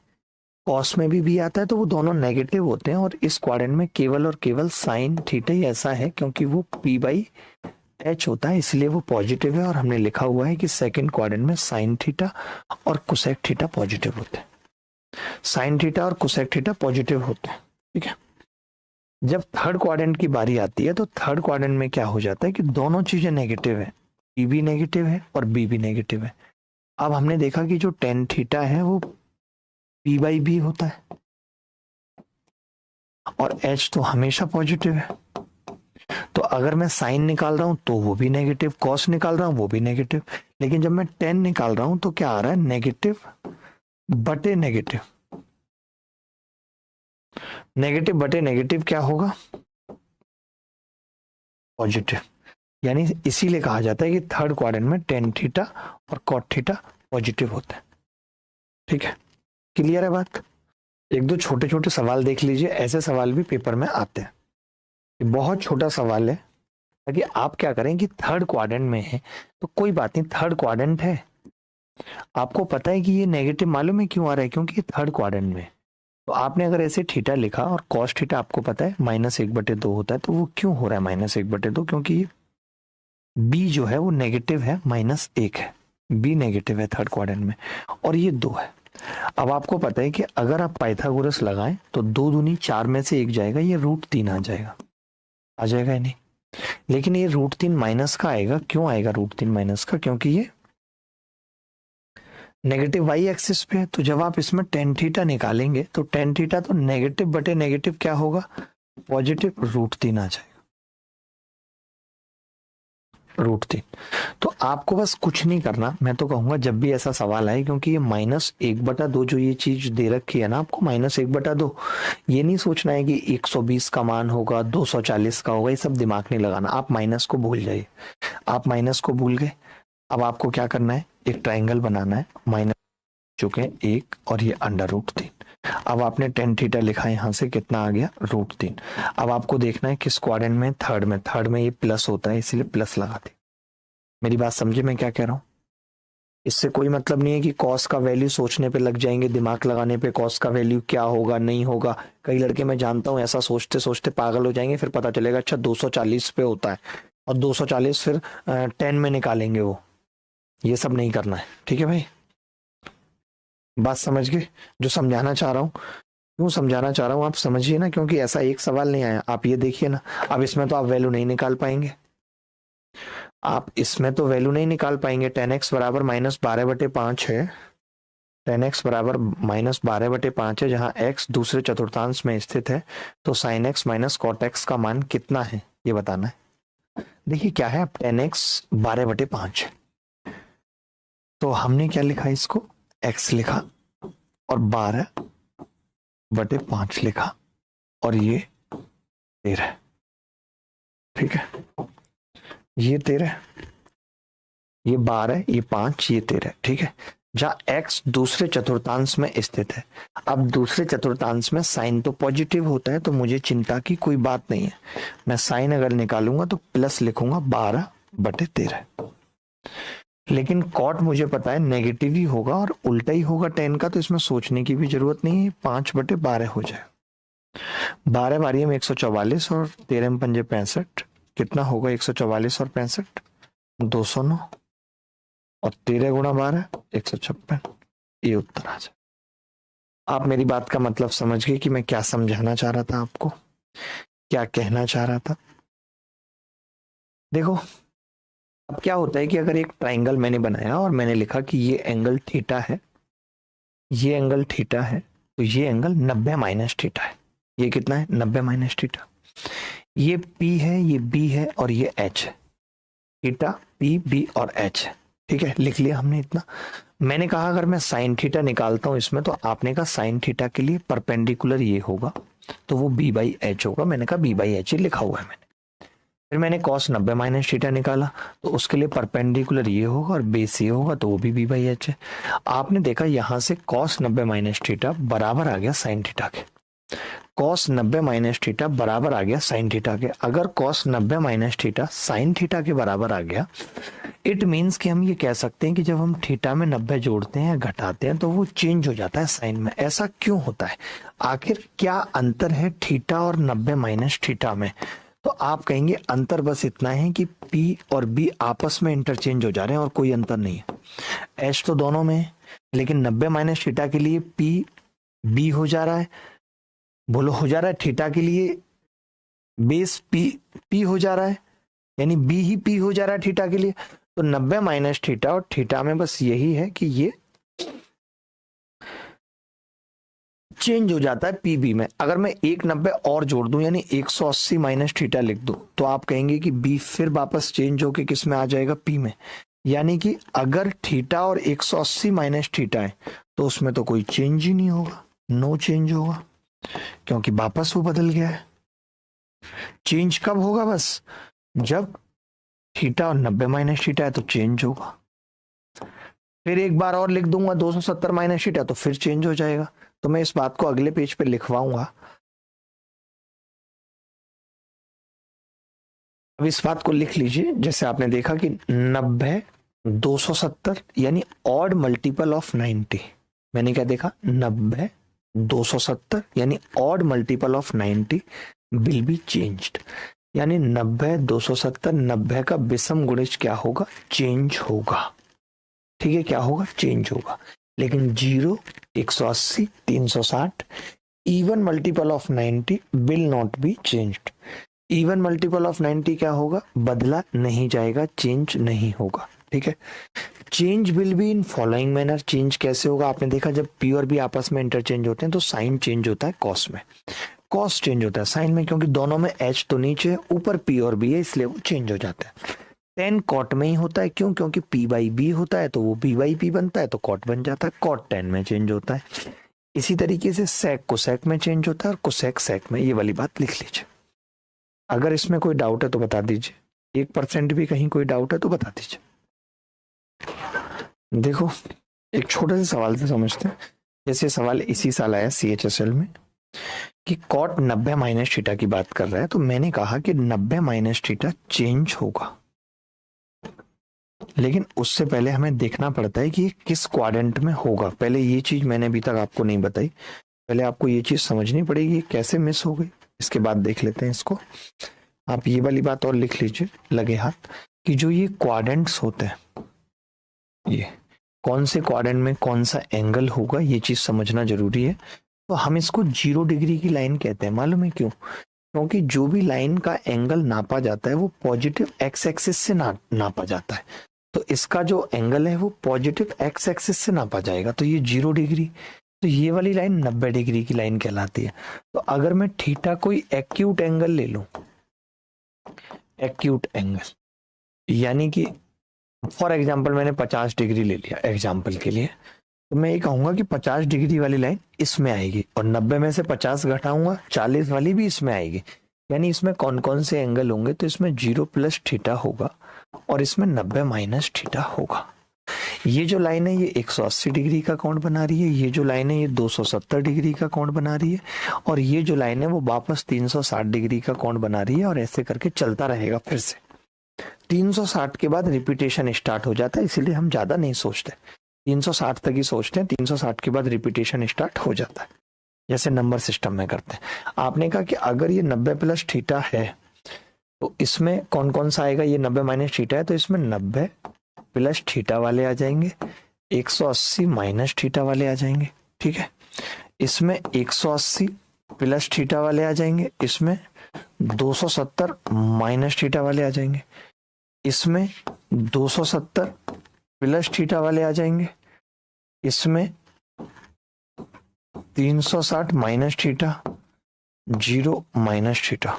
कॉस में भी बी आता है, तो वो दोनों नेगेटिव होते हैं। और इस क्वाड्रेंट में केवल और केवल साइन थीटा ही ऐसा है क्योंकि वो p/h होता है, इसलिए वो पॉजिटिव है। और हमने लिखा हुआ है कि सेकंड क्वाड्रेंट में साइन थीटा और कोसेक थीटा पॉजिटिव होते हैं, साइन थीटा और कोसेक थीटा पॉजिटिव होते हैं। ठीक है, जब थर्ड क्वाड्रेंट की बारी आती है तो थर्ड क्वाड्रेंट में क्या हो जाता है कि दोनों चीजें नेगेटिव है, p भी नेगेटिव है और b भी नेगेटिव है। अब हमने देखा कि जो टेन थीटा है वो p/b होता है, और h तो हमेशा पॉजिटिव है। तो अगर मैं साइन निकाल रहा हूं तो वो भी नेगेटिव, कॉस निकाल रहा हूं वो भी नेगेटिव, लेकिन जब मैं टेन निकाल रहा हूं तो क्या आ रहा है, नेगेटिव बटे नेगेटिव। नेगेटिव बटे नेगेटिव क्या होगा, पॉजिटिव। यानी इसीलिए कहा जाता है कि थर्ड क्वाड्रेंट में टेन थीटा और कॉट थीटा पॉजिटिव होता है। ठीक है, क्लियर है बात? एक दो छोटे छोटे सवाल देख लीजिए, ऐसे सवाल भी पेपर में आते हैं। ये बहुत छोटा सवाल है, ताकि आप क्या करें कि थर्ड क्वाड्रेंट में है तो कोई बात नहीं, थर्ड क्वाड्रेंट है, आपको पता है कि ये नेगेटिव मालूम है क्यों आ रहा है, क्योंकि ये थर्ड क्वाड्रेंट में। तो आपने अगर ऐसे थीटा लिखा और कॉस थीटा आपको पता है -1/2 होता है, तो वो क्यों हो रहा है -1/2, क्योंकि ये बी जो है वो नेगेटिव है, -1 है, बी नेगेटिव है थर्ड क्वाड्रेंट में, और ये 2 है। अब आपको पता है कि अगर आप पाइथागोरस लगाएं तो 2 दूनी 4 में से 1 जाएगा, ये √3 आ जाएगा, आ जाएगा या नहीं? लेकिन ये √3 माइनस का आएगा। क्यों आएगा √3 माइनस का? क्योंकि ये नेगेटिव वाई एक्सिस पे है। तो जब आप इसमें टेन थीटा निकालेंगे तो टेन थीटा तो नेगेटिव बटे नेगेटिव क्या होगा? पॉजिटिव, √3 आ जाएगा, √3। तो आपको बस कुछ नहीं करना, मैं तो कहूंगा जब भी ऐसा सवाल आए, क्योंकि ये -1/2 जो ये चीज दे रखी है ना आपको, -1/2, ये नहीं सोचना है कि 120 का मान होगा, 240 का होगा, ये सब दिमाग नहीं लगाना। आप माइनस को भूल जाइए। आप माइनस को भूल गए, अब आपको क्या करना है? एक ट्राइंगल बनाना है। माइनस चुके हैं 1 और ये √3। अब आपने टेन थीटा लिखा, यहां से कितना आ गया? √3। अब आपको देखना है किस क्वाड्रेंट में? थर्ड में। थर्ड में ये प्लस होता है, इसलिए प्लस लगा दे। मेरी बात समझे मैं क्या कह रहा हूं? इससे कोई मतलब नहीं है कि कॉस का वैल्यू सोचने पे लग जाएंगे, दिमाग लगाने पे कॉस का वैल्यू क्या होगा नहीं होगा। कई लड़के मैं जानता हूं ऐसा सोचते सोचते पागल हो जाएंगे, फिर पता चलेगा अच्छा 240 पे होता है, और 240 फिर 10 में निकालेंगे वो। ये सब नहीं करना है, ठीक है भाई? बात समझ गए जो समझाना चाह रहा हूँ? क्यों समझाना चाह रहा हूँ आप समझिए ना, क्योंकि ऐसा एक सवाल नहीं आया। आप ये देखिए ना, अब इसमें तो आप वैल्यू नहीं निकाल पाएंगे, आप इसमें तो वैल्यू नहीं निकाल पाएंगे। 10x बराबर -12/5 है, 10x बराबर -12/5 है, जहां x दूसरे चतुर्थांश में स्थित है। तो sin x minus cot x का मान कितना है ये बताना है। देखिए क्या है, अब 10x 12/5 है, तो हमने क्या लिखा? इसको x लिखा और 12/5 लिखा, और ये 13, ठीक है? ये 13, ये 12, ये 5, ये 13, ठीक है? जहां x दूसरे चतुर्थांश में स्थित है। अब दूसरे चतुर्थांश में साइन तो पॉजिटिव होता है, तो मुझे चिंता की कोई बात नहीं है। मैं साइन अगर निकालूंगा तो प्लस लिखूंगा 12/13। लेकिन कॉट मुझे पता है नेगेटिव ही होगा और उल्टा ही होगा 10 का, तो इसमें सोचने की भी जरूरत नहीं है। 5/12 हो जाए। 12 बारी में 144 और 13 में 5 65, कितना होगा? 144 और 65 209, और 13 गुणा 12 156। ये उत्तर आ जाए। आप मेरी बात का मतलब समझ गए कि मैं क्या समझाना चाह रहा था आपको, क्या कहना चाह रहा था? देखो अब क्या होता है कि अगर एक ट्राइंगल मैंने बनाया और मैंने लिखा कि ये एंगल थीटा है, ये एंगल थीटा है, तो ये एंगल 90 - थीटा है। ये कितना है? 90 - थीटा। ये P है, ये B है, और ये H है। थीटा P B और H है, ठीक है? लिख लिया हमने इतना। मैंने कहा अगर मैं साइन थीटा निकालता हूं इसमें, तो आपने कहा साइन थीटा के लिए परपेंडिकुलर ये होगा, तो वो B/H होगा। मैंने कहा B/H ही लिखा हुआ है मैंने। फिर मैंने cos 90 - थीटा निकाला, तो उसके लिए परपेंडिकुलर ये होगा और बेस ये होगा, तो वो भी B/H है। आपने देखा यहां से cos 90 - थीटा बराबर आ गया साइन थीटा के। cos 90 - थीटा बराबर आ गया साइन थीटा के। अगर cos 90 - थीटा साइन थीटा के बराबर आ गया, इट मीन्स कि हम ये कह सकते हैं कि जब हम थीटा में 90 जोड़ते हैं घटाते हैं तो वो चेंज हो जाता है साइन में। ऐसा क्यों होता है? आखिर क्या अंतर है थीटा और 90 - थीटा में? तो आप कहेंगे अंतर बस इतना है कि P और B आपस में इंटरचेंज हो जा रहे हैं और कोई अंतर नहीं है। H तो दोनों में है, लेकिन 90 - थीटा के लिए P B हो जा रहा है। बोलो हो जा रहा है। थीटा के लिए बेस P हो जा रहा है, यानी B ही P हो जा रहा है थीटा के लिए। तो 90 - थीटा और थीटा में बस यही है कि ये चेंज हो जाता है PB में। अगर मैं 190 और जोड़ दूं यानी 180 - थीटा लिख दूं, तो आप कहेंगे कि B फिर वापस चेंज होके किस में आ जाएगा? P में। यानी कि अगर थीटा और 180 - थीटा है तो उसमें तो कोई चेंज ही नहीं होगा, नो चेंज होगा, क्योंकि वापस वो बदल गया है। चेंज कब होगा? बस जब थीटा और 90 - थीटा है तो चेंज होगा। फिर एक बार और लिख दूंगा 270 - थीटा, तो फिर चेंज हो जाएगा। तो मैं इस बात को अगले पेज पे लिखवाऊंगा। अब इस बात को लिख लीजिए, जैसे आपने देखा कि 90 270 यानी ऑड मल्टीपल ऑफ 90। मैंने क्या देखा? 90 270 यानी odd multiple of 90 will be changed. यानी 90 270 90 का विषम गुणज क्या होगा? चेंज होगा। ठीक है, क्या होगा? चेंज होगा। लेकिन 0, 180, 360 even multiple of 90 will not be changed. Even multiple of 90 क्या होगा? बदला नहीं जाएगा, चेंज नहीं होगा। ठीक है, change will be in following manner. Change कैसे होगा? आपने देखा जब पी और बी आपस में इंटरचेंज होते हैं तो साइन चेंज होता है कॉस में, कॉस चेंज होता है साइन में, क्योंकि दोनों में एच तो नीचे ऊपर पी और बी है, इसलिए वो चेंज हो जाता है। टेन कॉट में ही होता है, क्यों? क्योंकि पी बाई बी होता है तो वो बी बाई पी बनता है तो कॉट बन जाता है, कॉट 10 में चेंज होता है। इसी तरीके से सेक कोसेक में चेंज होता है और कोसेक सेक में। ये वाली बात लिख लीजिए। अगर इसमें कोई डाउट है तो बता दीजिए, 1% भी कहीं कोई डाउट है तो बता दीजिए। देखो एक छोटे से सवाल से समझते हैं। जैसे सवाल इसी साल आया CHSL में कि कॉट 90 माइनस थीटा की बात कर रहा है, तो मैंने कहा कि 90 माइनस थीटा चेंज होगा, लेकिन उससे पहले हमें देखना पड़ता है कि ये किस क्वाड्रेंट में होगा। पहले ये चीज मैंने अभी तक आपको नहीं बताई, पहले आपको ये चीज समझनी पड़ेगी कैसे मिस हो गई, इसके बाद देख लेते हैं इसको। आप ये वाली बात और लिख लीजिए लगे हाथ कि जो ये क्वाड्रेंट्स होते हैं, ये कौन से क्वाड्रेंट में कौन सा एंगल होगा, ये चीज समझना जरूरी है। तो हम इसको 0 डिग्री की लाइन कहते हैं। मालूम है क्यों? क्योंकि जो भी लाइन का एंगल नापा जाता है वो पॉजिटिव एक्स एक्सिस से नापा जाता है, तो इसका जो एंगल है वो पॉजिटिव एक्स एक्सिस से नापा जाएगा, तो ये 0 डिग्री। तो ये वाली लाइन 90 डिग्री की लाइन कहलाती है। तो अगर मैं थीटा कोई एक्यूट एंगल ले लूं, एक्यूट एंगल यानी कि फॉर एग्जाम्पल मैंने 50 डिग्री ले लिया एग्जाम्पल के लिए, तो मैं ये कहूंगा कि 50 डिग्री वाली लाइन इसमें आएगी और 90 में से 50 घटाऊंगा 40 वाली भी इसमें आएगी। यानी इसमें कौन कौन से एंगल होंगे? तो इसमें 0 प्लस थीटा होगा और इसमें 90 माइनस थीटा होगा। ये जो लाइन है ये 180 डिग्री का कोण बना रही है, ये जो लाइन है ये 270 डिग्री का कोण बना रही है, और ये जो लाइन है वो वापस 360 डिग्री का कोण बना रही है, और ऐसे करके चलता रहेगा। फिर से 360 के बाद रिपीटेशन स्टार्ट हो जाता है, इसीलिए हम ज्यादा नहीं सोचते, 360 तक ही सोचते हैं। 360 के बाद रिपीटेशन स्टार्ट हो जाता है, जैसे नंबर सिस्टम में करते हैं। आपने कहा कि अगर ये 90 प्लस थीटा है तो इसमें कौन कौन सा आएगा? ये 90 माइनस थीटा है तो इसमें 90 प्लस थीटा वाले आ जाएंगे, 180 माइनस थीटा वाले आ जाएंगे। ठीक है, इसमें 180 प्लस थीटा वाले आ जाएंगे, इसमें 270 माइनस थीटा वाले आ जाएंगे, इसमें 270 प्लस थीटा वाले आ जाएंगे, इसमें 360 minus theta, 0 minus theta,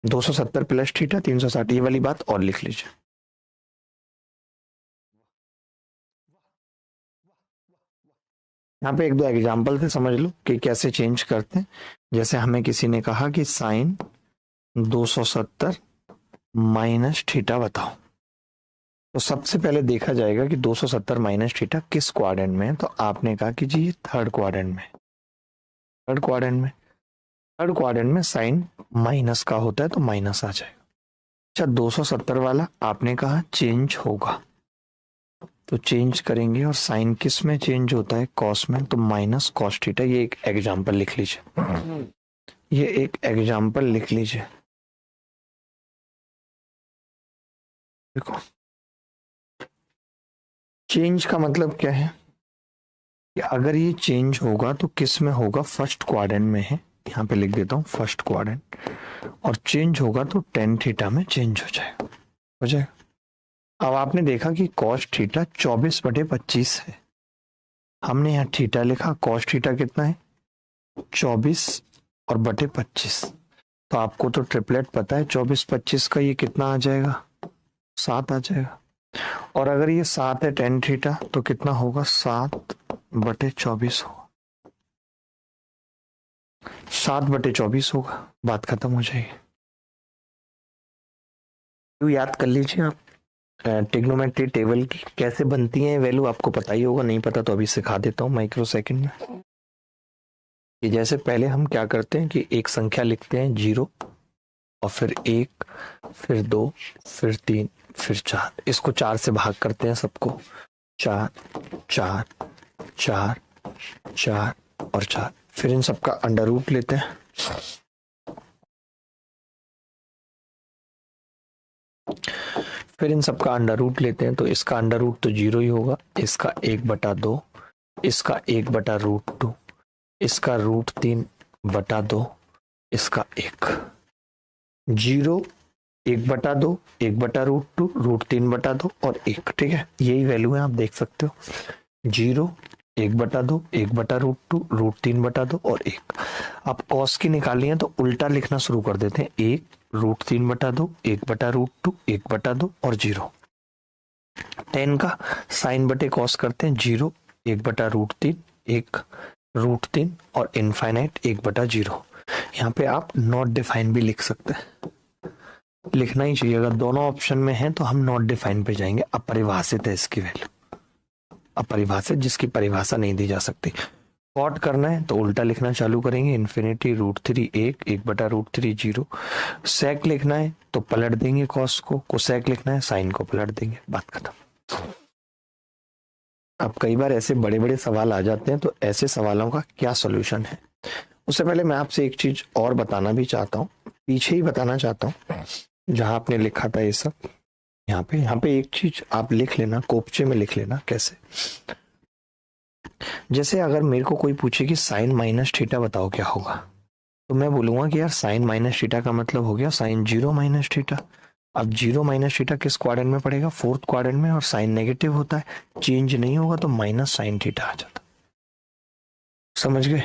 270 plus theta 360। ये वाली बात और लिख लीजिए। यहाँ पे एक दो एग्जाम्पल से समझ लो कि कैसे चेंज करते हैं। जैसे हमें किसी ने कहा कि साइन 270 माइनस थीटा बताओ, तो सबसे पहले देखा जाएगा कि 270 माइनस थीटा किस क्वाड्रेंट में है। तो आपने कहा कि जी ये थर्ड क्वाड्रेंट में, थर्ड क्वाड्रेंट में, थर्ड क्वाड्रेंट में साइन माइनस का होता है तो माइनस आ जाएगा। अच्छा 270 वाला आपने कहा चेंज होगा, तो चेंज करेंगे, और साइन किस में चेंज होता है? कॉस में, तो माइनस कॉस थीटा। ये एक एग्जांपल लिख लीजिए, ये एक एग्जांपल लिख लीजिए। देखो चेंज का मतलब क्या है कि अगर ये चेंज होगा तो किस में होगा? फर्स्ट क्वाड्रेंट में है, यहाँ पे लिख देता हूँ फर्स्ट क्वाड्रेंट, और चेंज होगा तो टेन थीटा में चेंज हो जाएगा, हो जाएगा। अब आपने देखा कि कॉस थीटा 24/25 है, हमने यहाँ थीटा लिखा, कॉस थीटा कितना है? 24 और बटे 25। तो आपको तो ट्रिपलेट पता है, 24/25 का ये कितना आ जाएगा? 7 आ जाएगा। और अगर ये 7 है टेन थीटा तो कितना होगा? 7/24 होगा, 7/24 होगा, बात खत्म हो जाएगी। तो याद कर लीजिए आप, ट्रिग्नोमेट्री टेबल की कैसे बनती है वैल्यू आपको पता ही होगा, नहीं पता तो अभी सिखा देता हूँ माइक्रो सेकंड में। कि जैसे पहले हम क्या करते हैं कि एक संख्या लिखते हैं 0, और फिर 1, फिर 2, फिर 3, फिर 4, इसको 4 से भाग करते हैं सबको, 4 4 4 4 और 4, फिर इन सबका अंडर रूट लेते हैं, फिर इन सबका अंडर रूट लेते हैं, तो इसका अंडर रूट तो 0 ही होगा, इसका 1/2, इसका 1/√2, इसका √3/2, इसका 1, 0, 1/2, 1/√2, √3/2 और 1। ठीक है, यही वैल्यू है, आप देख सकते हो, 0, 1/2, 1/√2, √3/2 और 1। आप कॉस की निकाली है तो उल्टा लिखना शुरू कर देते हैं, 1, √3/2, 1/√2, 1/2 और 0। 10 का साइन बटे कॉस करते हैं, 0, 1/√3, 1 √3 और इनफाइनाइट 1/0। यहाँ पे आप नॉट डिफाइन भी लिख सकते हैं, लिखना ही चाहिए। अगर दोनों ऑप्शन में है तो हम नॉट डिफाइन पे जाएंगे, अपरिभाषित है इसकी वैल्यू, अपरिभाषित जिसकी परिभाषा नहीं दी जा सकती। कॉट करना है तो उल्टा लिखना चालू करेंगे, इन्फिनिटी √3 1, 1/√3 0। सेक लिखना है तो पलट देंगे कॉस को, कोसेक लिखना है साइन को पलट देंगे, बात खत्म। अब कई बार ऐसे बड़े बड़े सवाल आ जाते हैं, तो ऐसे सवालों का क्या सोल्यूशन है। उससे पहले मैं आपसे एक चीज और बताना भी चाहता हूँ, पीछे ही बताना चाहता हूँ जहां आपने लिखा था ये सब, यहाँ पे एक चीज आप लिख लेना, कोपचे में लिख लेना। कैसे? जैसे अगर मेरे को कोई पूछे कि साइन माइनस थीटा बताओ क्या होगा, तो मैं बोलूंगा कि यार साइन माइनस थीटा का मतलब हो गया साइन 0 माइनस थीटा। अब 0 माइनस थीटा किस क्वाड्रेंट में पड़ेगा? 4th क्वाड्रेंट में, और साइन नेगेटिव होता है, चेंज नहीं होगा तो माइनस साइन थीटा आ जाता। समझ गए?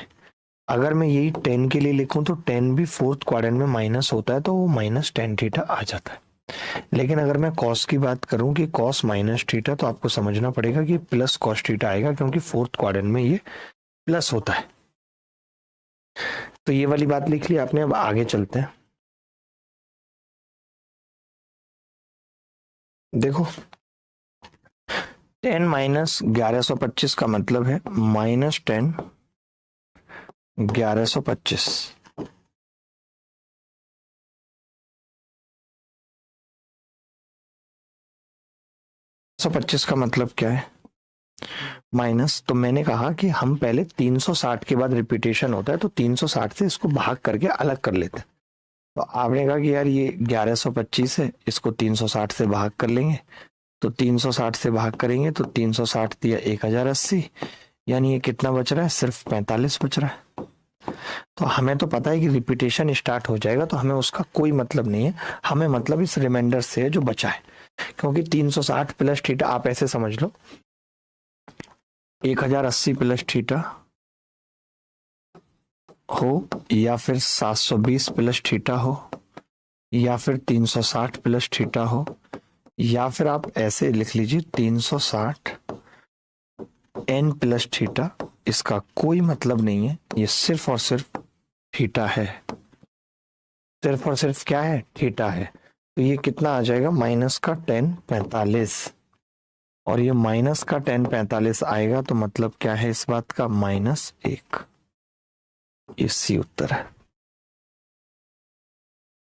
अगर मैं यही 10 के लिए लिखूं तो 10 भी 4th क्वाड्रेंट में माइनस होता है, तो वो माइनस टेन थीटा आ जाता है। लेकिन अगर मैं कॉस की बात करूं कि कॉस माइनस थीटा, तो आपको समझना पड़ेगा कि प्लस कॉस थीटा आएगा, क्योंकि 4th क्वाड्रेंट में ये प्लस होता है। तो ये वाली बात लिख ली आपने। अब आगे चलते हैं। देखो 10 माइनस 1125 का मतलब है -10 1125। 125 का मतलब क्या है? माइनस। तो मैंने कहा कि हम पहले 360 के बाद रिपीटेशन होता है, तो 360 से इसको भाग करके अलग कर लेते हैं। तो आपने कहा कि यार ये 1125 है, इसको 360 से भाग कर लेंगे, तो 360 से भाग करेंगे तो 360 दिया 1080, यानी ये कितना बच रहा है? सिर्फ 45 बच रहा है। तो हमें तो पता है कि रिपीटेशन स्टार्ट हो जाएगा, तो हमें उसका कोई मतलब नहीं है, हमें मतलब इस रिमाइंडर से है जो बचा है। क्योंकि 360 प्लस थीटा, आप ऐसे समझ लो 1080 प्लस थीटा हो, या फिर 720 प्लस थीटा हो, या फिर 360 प्लस थीटा हो, या फिर आप ऐसे लिख लीजिए 360 n प्लस थीटा। इसका कोई मतलब नहीं है, ये सिर्फ और सिर्फ थीटा है, सिर्फ और सिर्फ क्या है? थीटा है। तो ये कितना आ जाएगा? माइनस का 10 45, और ये माइनस का 10 45 आएगा, तो मतलब क्या है इस बात का? -1। ये सी उत्तर है,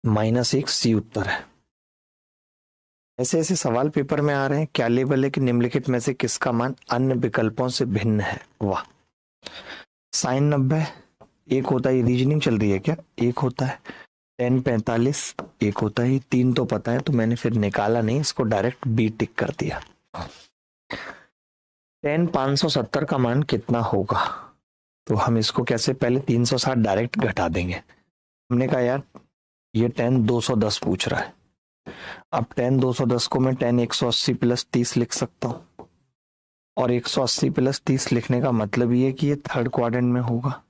-1 सी उत्तर है। ऐसे ऐसे सवाल पेपर में आ रहे हैं। क्या लेवल है कि निम्नलिखित में से किसका मान अन्य विकल्पों से भिन्न है? वाह। साइन 90 एक होता है, रीजनिंग चल रही है क्या? एक होता है। 10 45 एक होता है, 3 तो पता है, तो मैंने फिर निकाला नहीं, इसको डायरेक्ट बी टिक कर दिया। 10 570 का मान कितना होगा? तो हम इसको कैसे, पहले 360 डायरेक्ट घटा देंगे। हमने कहा यार ये 10 210 पूछ रहा है, अब 10 210 को मैं 10 180 प्लस 30 लिख सकता हूँ, और 180 प्लस 30 लिखने का मतलब ये कि ये 3rd क्वाड्रेंट में होगा,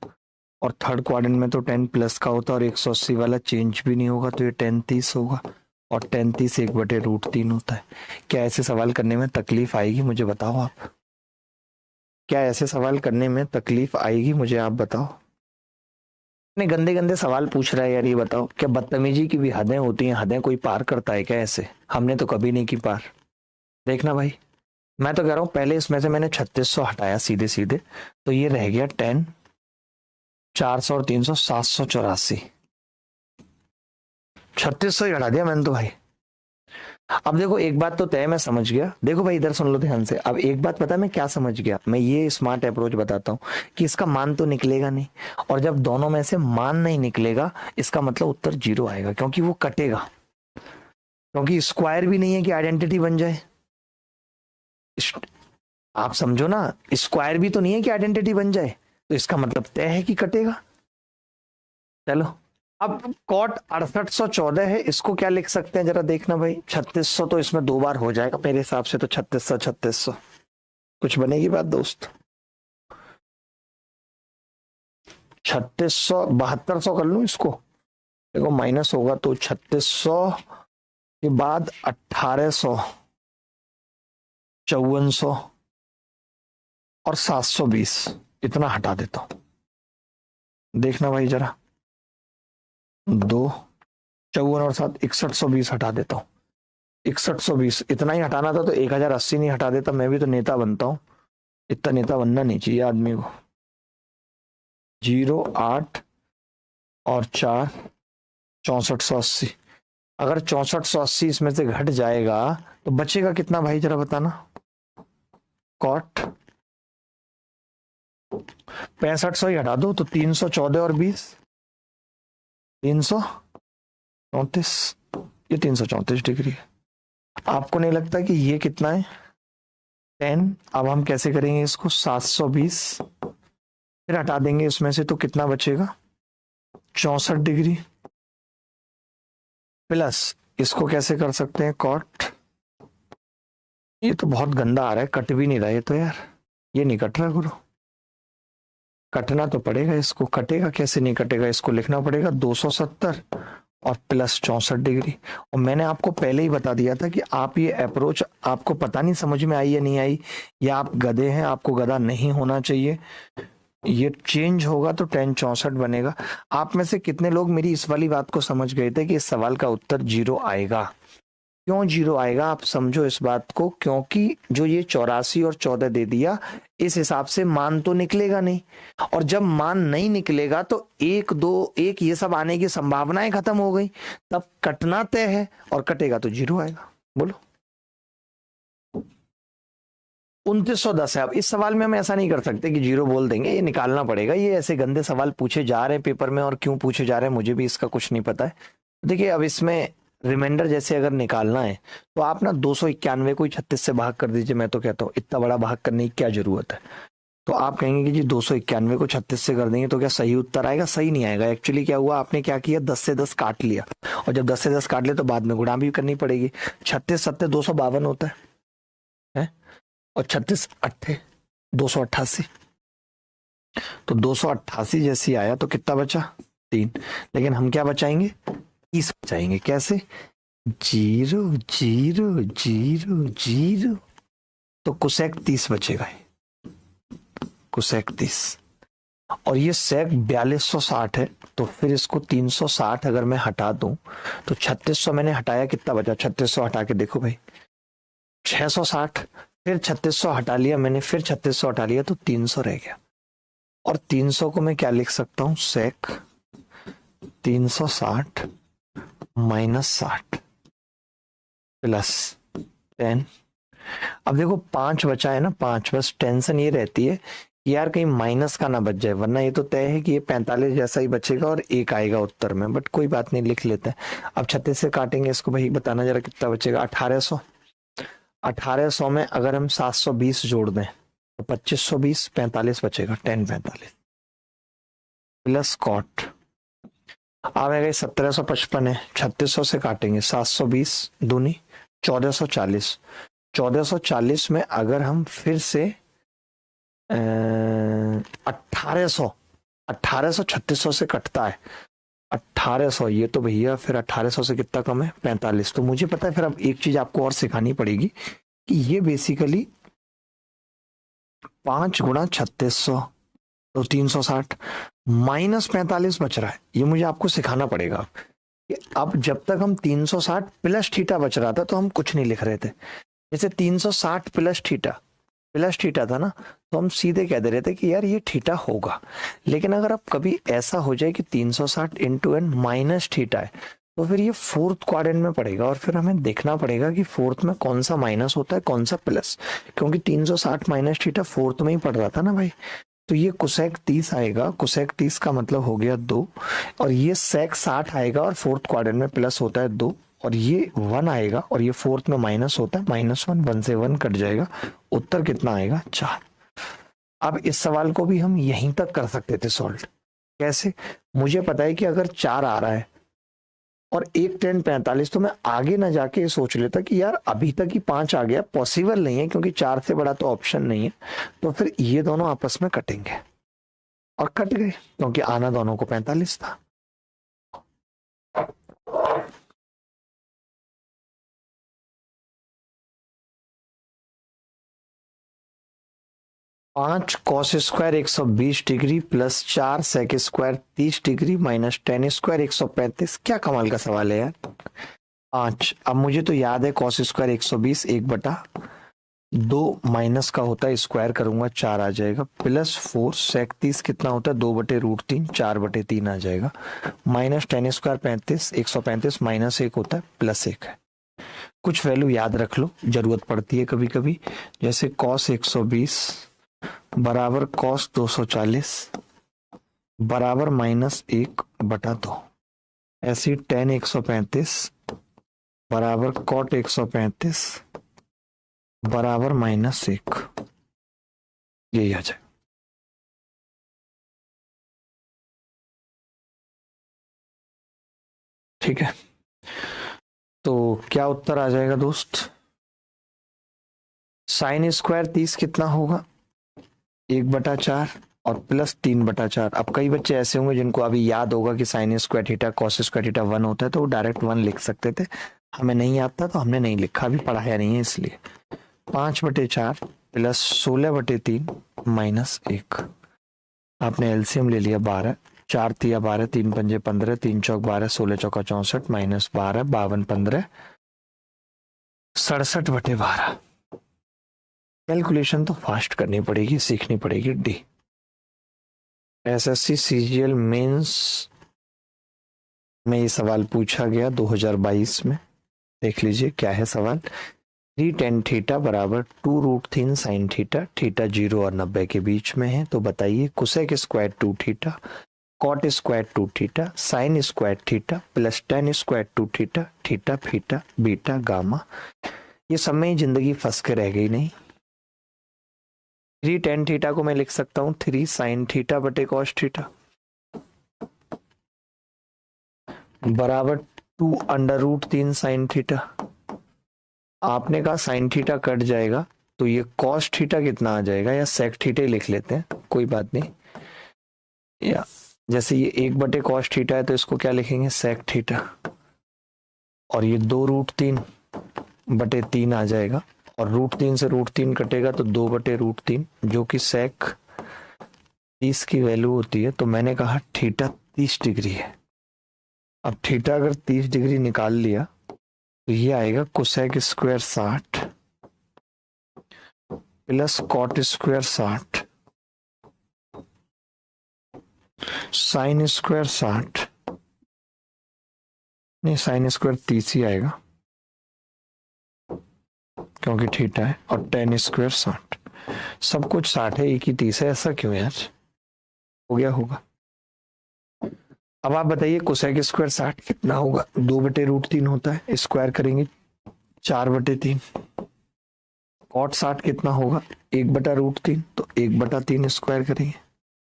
और 3rd क्वाड्रेंट में तो 10 प्लस का होता है, और 180 वाला चेंज भी नहीं होगा, तो ये 10 30 होगा, और 10 30 1/√3 होता है। क्या ऐसे सवाल करने में तकलीफ आएगी? मुझे बताओ आप, क्या ऐसे सवाल करने में तकलीफ आएगी? मुझे आप बताओ। इतने गंदे गंदे सवाल पूछ रहा है यार, ये बताओ क्या बदतमीजी की भी हदें होती हैं? हदें कोई पार करता है क्या ऐसे? हमने तो कभी नहीं की पार। देखना भाई, मैं तो कह रहा हूं पहले इसमें से मैंने 3600 हटाया सीधे सीधे, तो ये रह गया 10 400 और 300 784। 3600 ही हटा दिया मैंने तो भाई। अब देखो एक बात तो तय, मैं समझ गया। देखो भाई इधर सुन लो ध्यान से। अब एक बात पता है मैं क्या समझ गया? मैं ये स्मार्ट अप्रोच बताता हूँ कि इसका मान तो निकलेगा नहीं, और जब दोनों में से मान नहीं निकलेगा, इसका मतलब उत्तर 0 आएगा, क्योंकि वो कटेगा। क्योंकि स्क्वायर भी नहीं है कि आइडेंटिटी बन जाए। आप समझो ना, स्क्वायर भी तो नहीं है कि आइडेंटिटी बन जाए, तो इसका मतलब तय है कि कटेगा। चलो अब कॉट 6814 है, इसको क्या लिख सकते हैं जरा देखना भाई। 3600 तो इसमें 2 बार हो जाएगा मेरे हिसाब से, तो 3600 कुछ बनेगी बात दोस्त। 3600 7200 कर लूं इसको, देखो माइनस होगा तो 3600 के बाद 1800, 5400 और 720 इतना हटा देता हूं। देखना भाई जरा, 2 54 और 7 6120 हटा देता हूँ। 6120 इतना ही हटाना था तो 1080 नहीं हटा देता, मैं भी तो नेता बनता हूँ। इतना नेता बनना नहीं चाहिए आदमी को। 0 8 और 4 6480। अगर 6480 इसमें से घट जाएगा तो बचेगा कितना भाई जरा बताना। कॉट 6500 ही हटा दो तो 314 और 20 334, ये 334 डिग्री है। आपको नहीं लगता कि ये कितना है 10? अब हम कैसे करेंगे इसको, 720 फिर हटा देंगे इसमें से तो कितना बचेगा 64 डिग्री, प्लस इसको कैसे कर सकते हैं कॉट, ये तो बहुत गंदा आ रहा है, कट भी नहीं रहा है तो यार, ये नहीं कट रहा गुरु। कटना तो पड़ेगा इसको, कटेगा कैसे नहीं कटेगा, इसको लिखना पड़ेगा 270 और प्लस 64 डिग्री। और मैंने आपको पहले ही बता दिया था कि आप ये अप्रोच, आपको पता नहीं समझ में आई या नहीं आई, या आप गधे हैं, आपको गधा नहीं होना चाहिए। ये चेंज होगा तो tan 64 बनेगा। आप में से कितने लोग मेरी इस वाली बात को समझ गए थे कि इस सवाल का उत्तर 0 आएगा। क्यों 0 आएगा आप समझो इस बात को, क्योंकि जो ये 84 और 14 दे दिया, इस हिसाब से मान तो निकलेगा नहीं, और जब मान नहीं निकलेगा तो 1 2 1 ये सब आने की संभावनाएं खत्म हो गई, तब कटना तय है, और कटेगा तो 0 आएगा। बोलो 2910 है। अब इस सवाल में हम ऐसा नहीं कर सकते कि 0 बोल देंगे, ये निकालना पड़ेगा। ये ऐसे गंदे सवाल पूछे जा रहे हैं पेपर में, और क्यों पूछे जा रहे हैं मुझे भी इसका कुछ नहीं पता है। देखिए अब इसमें रिमाइंडर जैसे अगर निकालना है तो आप ना 291 को 36 से भाग कर दीजिए। मैं तो कहता हूँ इतना बड़ा भाग करने की क्या जरूरत है। तो आप कहेंगे कि जी 291 को 36 से कर देंगे तो क्या सही उत्तर आएगा? सही नहीं आएगा। एक्चुअली क्या हुआ, आपने क्या किया, 10 से 10 काट लिया, और जब 10 से 10 काट लिया तो बाद में गुणा भी करनी पड़ेगी। 36 7 252 होता है, और 36 8 288, तो 288 जैसी आया तो कितना बचा 3। लेकिन हम क्या बचाएंगे, 30 बचाएंगे। कैसे, 0 0 0 0, तो कुसेक 30 बचेगा, कुसेक 30। और ये सेक 4260 है, तो फिर इसको 360 अगर मैं हटा दूं तो 3600 मैंने हटाया, कितना बचा, 3600 हटा के देखो भाई 660, फिर 3600 हटा लिया मैंने, फिर 3600 हटा लिया तो 300 रह गया। और 300 को मैं क्या लिख सकता हूं, सेक 360 माइनस 60 प्लस 10। अब देखो 5 बचा है ना, 5, बस टेंशन ये रहती है कि यार कहीं माइनस का ना बच जाए, वरना ये तो तय है कि ये 45 जैसा ही बचेगा और 1 आएगा उत्तर में। बट कोई बात नहीं, लिख लेते हैं। अब 36 से काटेंगे इसको, भाई बताना जरा कितना बचेगा, 1800। 1800 में अगर हम 720 जोड़ दें तो 2520, 45 बचेगा, 1045 प्लस कॉट आएगा 1755 है। 3600 से काटेंगे, 720 दूनी 1440। 1440 में अगर हम फिर से 1800 3600 से कटता है, 1800, ये तो भैया फिर 1800 से कितना कम है, 45। तो मुझे पता है, फिर अब एक चीज आपको और सिखानी पड़ेगी कि ये बेसिकली 5 गुणा 3600 तो 360 माइनस 45 बच रहा है, ये मुझे आपको सिखाना पड़ेगा। अब जब तक हम 360 प्लस थीटा बच रहा था तो हम कुछ नहीं लिख रहे थे। जैसे 360 प्लस थीटा था ना, तो हम सीधे कह दे रहे थे कि यार ये थीटा होगा। लेकिन अगर अब कभी ऐसा हो जाए कि 360 इंटू एन माइनस थीटा है, तो फिर ये फोर्थ क्वाड्रेंट में पड़ेगा, और फिर हमें देखना पड़ेगा कि फोर्थ में कौन सा माइनस होता है कौन सा प्लस, क्योंकि 360 माइनस थीटा फोर्थ में ही पड़ रहा था ना भाई। तो ये कुसेक 30 आएगा, कुसेक 30 का मतलब हो गया 2, और ये सेक 60 आएगा और फोर्थ क्वाड्रेंट में प्लस होता है 2, और ये 1 आएगा और ये फोर्थ में माइनस होता है, -1, 1 से 1 कट जाएगा, उत्तर कितना आएगा 4। अब इस सवाल को भी हम यहीं तक कर सकते थे सॉल्व। कैसे? मुझे पता है कि अगर 4 आ रहा है और 1 10 45, तो मैं आगे ना जाके सोच लेता कि यार अभी तक ही 5 आ गया, पॉसिबल नहीं है क्योंकि 4 से बड़ा तो ऑप्शन नहीं है, तो फिर ये दोनों आपस में कटेंगे और कट गए क्योंकि आना दोनों को 45 था। 5 cos square 120 degree plus 4 sec square 30 degree minus tan square 135। क्या कमाल का सवाल है यार। 5, अब मुझे तो याद है कॉस स्क्वायर 120 1/2 माइनस का होता है, स्क्वायर करूंगा 4 आ जाएगा, प्लस 4 सेक 30 कितना होता है 2/√3, 4/3 आ जाएगा, माइनस टेन स्क्वायर 35 135 माइनस 1 होता है प्लस 1 है। कुछ वैल्यू याद रख लो, जरूरत पड़ती है कभी कभी, जैसे कॉस 120 बराबर कॉस 240 बराबर -1/2, ऐसी टेन 135 बराबर कॉट 135 बराबर -1, यही आ जाए। ठीक है, तो क्या उत्तर आ जाएगा दोस्त? साइन स्क्वायर 30 कितना होगा 1/4 और प्लस 3/4। अब कई बच्चे ऐसे होंगे जिनको अभी याद होगा कि sign square theta cos square theta 1 होता है, तो वो डायरेक्ट 1 लिख सकते थे, हमें नहीं आता तो हमने नहीं लिखा, अभी पढ़ाया नहीं है इसलिए। 5/4 प्लस 16/3 -1, आपने एलसीएम ले लिया 12, 4 तिया 12, 3 पंजे 15, 3 चौक 12, 16 चौका 64 -12 52 15 67/12। कैलकुलेशन तो फास्ट करनी पड़ेगी, सीखनी पड़ेगी। डी, एसएससी सीजीएल मेंस में ये सवाल पूछा गया 2022 में। देख लीजिए क्या है सवाल। 3 tan थीटा बराबर 2√3 sin थीटा, थीटा 0 और 90 के बीच में है, तो बताइए कोसेक स्क्वायर 2 थीटा, कॉट स्क्वायर 2 थीटा, sine square theta plus tan square 2 theta, theta feta beta gamma. ये सब में जिंदगी फंस के रह गई नहीं। 3 tan थीटा को मैं लिख सकता हूं 3 sin थीटा बटे कॉस थीटा बराबर 2√3 sin थीटा। आपने कहा साइन थीटा कट जाएगा तो ये कॉस थीटा कितना आ जाएगा, या सेक थीटा ही लिख लेते हैं, कोई बात नहीं। या जैसे ये 1/cos थीटा है तो इसको क्या लिखेंगे सेक थीटा, और ये 2√3/3 आ जाएगा, और √3 से √3 कटेगा तो 2/√3, जो कि सेक 30 की वैल्यू होती है। तो मैंने कहा थीटा 30 डिग्री है। अब थीटा अगर 30 डिग्री निकाल लिया तो ये आएगा cosec square 60 plus cot square 60 sine square 60, नहीं साइन स्क्वायर 30 ही आएगा क्योंकि थीटा है, और टेन स्क्वायर 60, सब कुछ 60 है, एक ही 30 है, ऐसा क्यों यार? हो गया होगा। अब आप बताइए कोसेक स्क्वायर 60 कितना होगा, 2/√3 होता है, स्क्वायर करेंगे 4/3। कॉट 60 कितना होगा 1/√3, तो 1/3 स्क्वायर करेंगे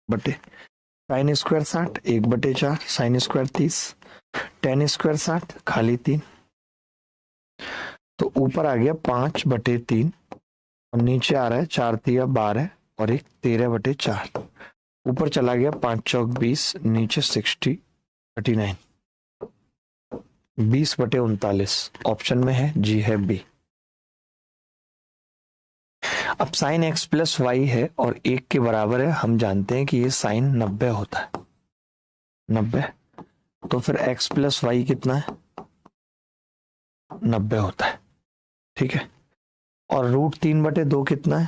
बटे sign square 60 1/4, sine square 30, ten square 60 खाली 3, तो ऊपर आ गया 5/3 और नीचे आ रहा है 4 तिया 12 और एक 13/4। ऊपर चला गया 5 चौक 20, नीचे 60 39, 20/39 ऑप्शन में है, जी है बी। अब साइन x प्लस वाई है और 1 के बराबर है, हम जानते हैं कि ये साइन 90 होता है, 90, तो फिर x प्लस वाई कितना है 90 होता है, ठीक है। और √3/2 कितना है,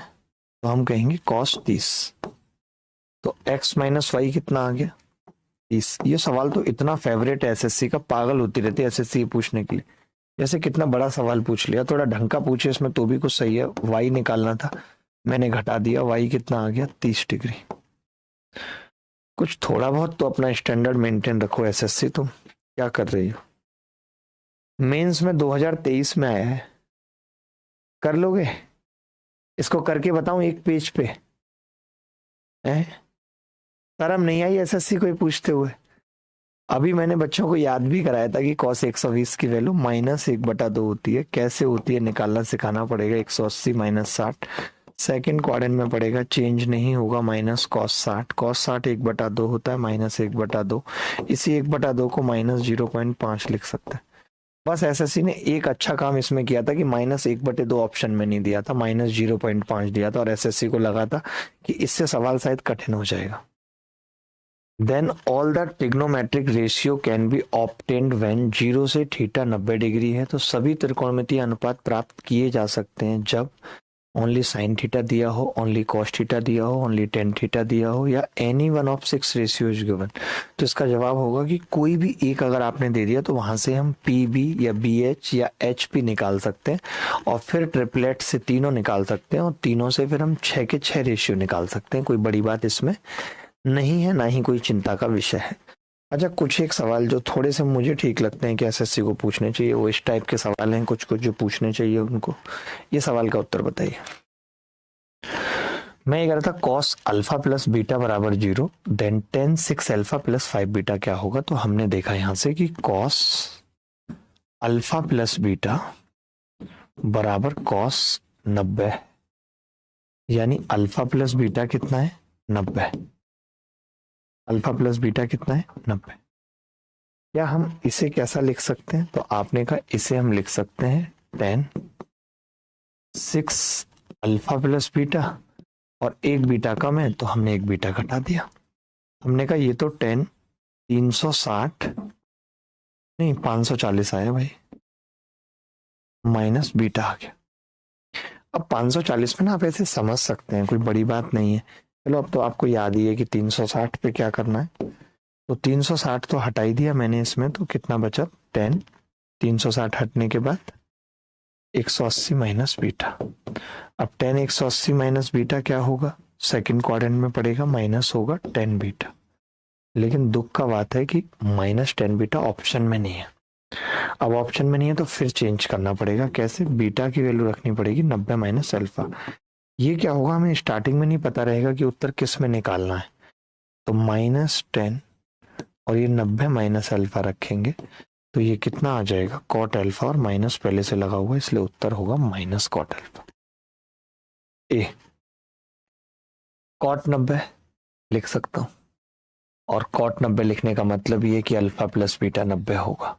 तो हम कहेंगे cos 30, तो x माइनस वाई कितना आ गया 30। ये सवाल तो इतना फेवरेट है एसएससी का, पागल होती रहती है एसएससी पूछने के लिए। जैसे कितना बड़ा सवाल पूछ लिया, थोड़ा ढंग का पूछे इसमें तो भी कुछ सही है। वाई निकालना था, मैंने घटा दिया, वाई कितना आ गया 30 डिग्री। कुछ थोड़ा बहुत तो अपना स्टैंडर्ड मेंटेन रखो एसएससी, तुम क्या कर रही हो? मेंस में 2023 में आया है, कर लोगे? इसको करके बताऊं एक पेज पे? शर्म नहीं आई एसएससी कोई पूछते हुए? अभी मैंने बच्चों को याद भी कराया था कि cos 120 की वैल्यू -1/2 होती है, कैसे होती है निकालना सिखाना पड़ेगा। 180 -60 सेकेंड क्वाड्रेंट में पड़ेगा, चेंज नहीं होगा, -cos 60, cos 60 1/2 होता है, -1/2, इसी 1/2 को -0.5 लिख सकते हैं। बस एसएससी ने एक अच्छा काम इसमें किया था कि -1/2 ऑप्शन में नहीं दिया था, -0.5 दिया था, और एसएससी को लगा था कि इससे सवाल शायद कठिन हो जाएगा। Then all the trigonometric ratio can be obtained when 0 से थीटा 90 डिग्री है। तो सभी त्रिकोणमितीय अनुपात प्राप्त किए जा सकते हैं जब ओनली साइन थीटा दिया हो, ओनली कॉस थीटा दिया हो, ओनली टेन थीटा दिया हो, या any one of 6 ratio is given. तो इसका जवाब होगा कि कोई भी एक अगर आपने दे दिया तो वहां से हम पी बी या बी एच या एच पी निकाल सकते हैं, और फिर ट्रिपलेट से तीनों निकाल सकते हैं, और तीनों से फिर हम 6 के 6 रेशियो निकाल सकते हैं। कोई बड़ी बात इसमें नहीं है, ना ही कोई चिंता का विषय है। अच्छा, कुछ एक सवाल जो थोड़े से मुझे ठीक लगते हैं कि एसएससी को पूछने चाहिए, वो इस टाइप के सवाल हैं, कुछ कुछ जो पूछने चाहिए उनको। ये सवाल का उत्तर बताइए। मैं ये कह रहा था cos अल्फा प्लस बीटा बराबर 0, then tan 6 alpha plus 5 beta क्या होगा। तो हमने देखा यहां से कि cos अल्फा प्लस बीटा बराबर cos 90, यानी अल्फा प्लस बीटा कितना है? 90। अल्फा प्लस बीटा कितना है? 90। क्या हम इसे कैसा लिख सकते हैं? तो आपने कहा इसे हम लिख सकते हैं tan 6 अल्फा प्लस बीटा, और एक बीटा कम है तो हमने एक बीटा घटा दिया। हमने कहा ये तो tan 360 नहीं 540 आया भाई, माइनस बीटा आ गया। अब 540 में ना आप ऐसे समझ सकते हैं, कोई बड़ी बात नहीं है। चलो अब तो आपको याद ही है कि 360 पे क्या करना है। तो 360 तो हटा ही दिया मैंने इसमें, तो कितना बचा? tan 360 हटने के बाद 180 माइनस बीटा। अब tan 180 माइनस बीटा क्या होगा? सेकंड क्वाड्रेंट में पड़ेगा, माइनस होगा tan बीटा। लेकिन दुख का बात है कि माइनस tan बीटा ऑप्शन में नहीं है। अब ऑप्शन में नहीं है तो फिर चेंज करना पड़ेगा। कैसे? बीटा की वैल्यू रखनी पड़ेगी 90 माइनस अल्फा। ये क्या होगा, हमें स्टार्टिंग में नहीं पता रहेगा कि उत्तर किस में निकालना है। तो -10 और ये 90 माइनस अल्फा रखेंगे तो ये कितना आ जाएगा? कॉट अल्फा, और माइनस पहले से लगा हुआ इसलिए उत्तर होगा माइनस कॉट अल्फा। ए कॉट 90 लिख सकता हूं, और कॉट 90 लिखने का मतलब ये कि अल्फा प्लस बीटा 90 होगा,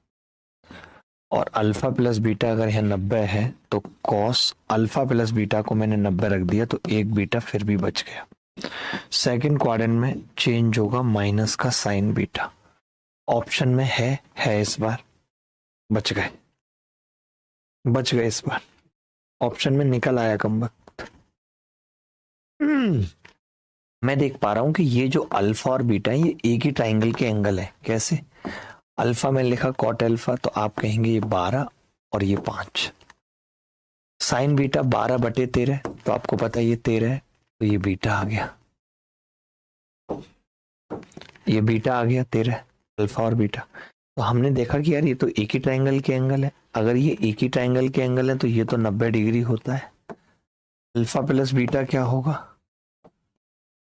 और अल्फा प्लस बीटा अगर यह 90 है तो कॉस अल्फा प्लस बीटा को मैंने 90 रख दिया, तो एक बीटा फिर भी बच गया। सेकंड क्वाड्रेंट में चेंज होगा माइनस का साइन बीटा, ऑप्शन में है इस बार, बच गए इस बार, ऑप्शन में निकल आया कम वक्त। मैं देख पा रहा हूं कि ये जो अल्फा और बीटा है ये एक ही ट्राइंगल के एंगल है। कैसे? अल्फा में लिखा कॉट अल्फा, तो आप कहेंगे ये 12 और ये 5। साइन बीटा 12/13, तो आपको पता है ये 13 है, तो ये बीटा आ गया, ये बीटा आ गया 13, अल्फा और बीटा। तो हमने देखा कि यार ये तो एक ही ट्राइंगल के एंगल है। अगर ये एक ही ट्राइंगल के एंगल है तो ये तो 90 डिग्री होता है। अल्फा प्लस बीटा क्या होगा?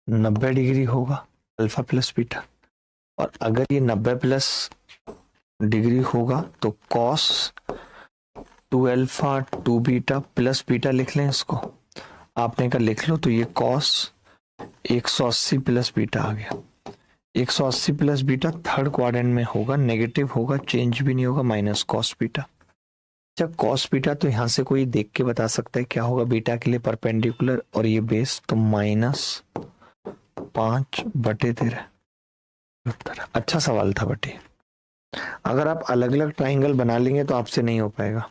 90 डिग्री होगा, अल्फा प्लस बीटा। और अगर ये 90 प्लस डिग्री होगा तो cos 2 alpha 2 beta plus beta लिख लें इसको। आपने कहा लिख लो, तो ये कॉस 180 प्लस बीटा आ गया। 180 प्लस बीटा थर्ड क्वाड्रेंट में होगा, नेगेटिव होगा, चेंज भी नहीं होगा, माइनस कॉस बीटा। जब कॉस बीटा तो यहां से कोई देख के बता सकता है क्या होगा बीटा के लिए? परपेंडिकुलर और ये बेस, तो -5/13 उत्तर। अच्छा सवाल था बटी। अगर आप अलग अलग ट्राइंगल बना लेंगे तो आपसे नहीं हो पाएगा,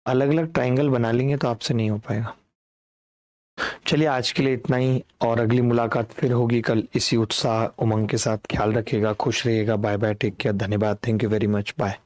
अलग अलग ट्राइंगल बना लेंगे तो आपसे नहीं हो पाएगा। चलिए आज के लिए इतना ही, और अगली मुलाकात फिर होगी कल इसी उत्साह उमंग के साथ। ख्याल रखिएगा, खुश रहिएगा। बाय बाय, टेक केयर, धन्यवाद, thank you very much, bye.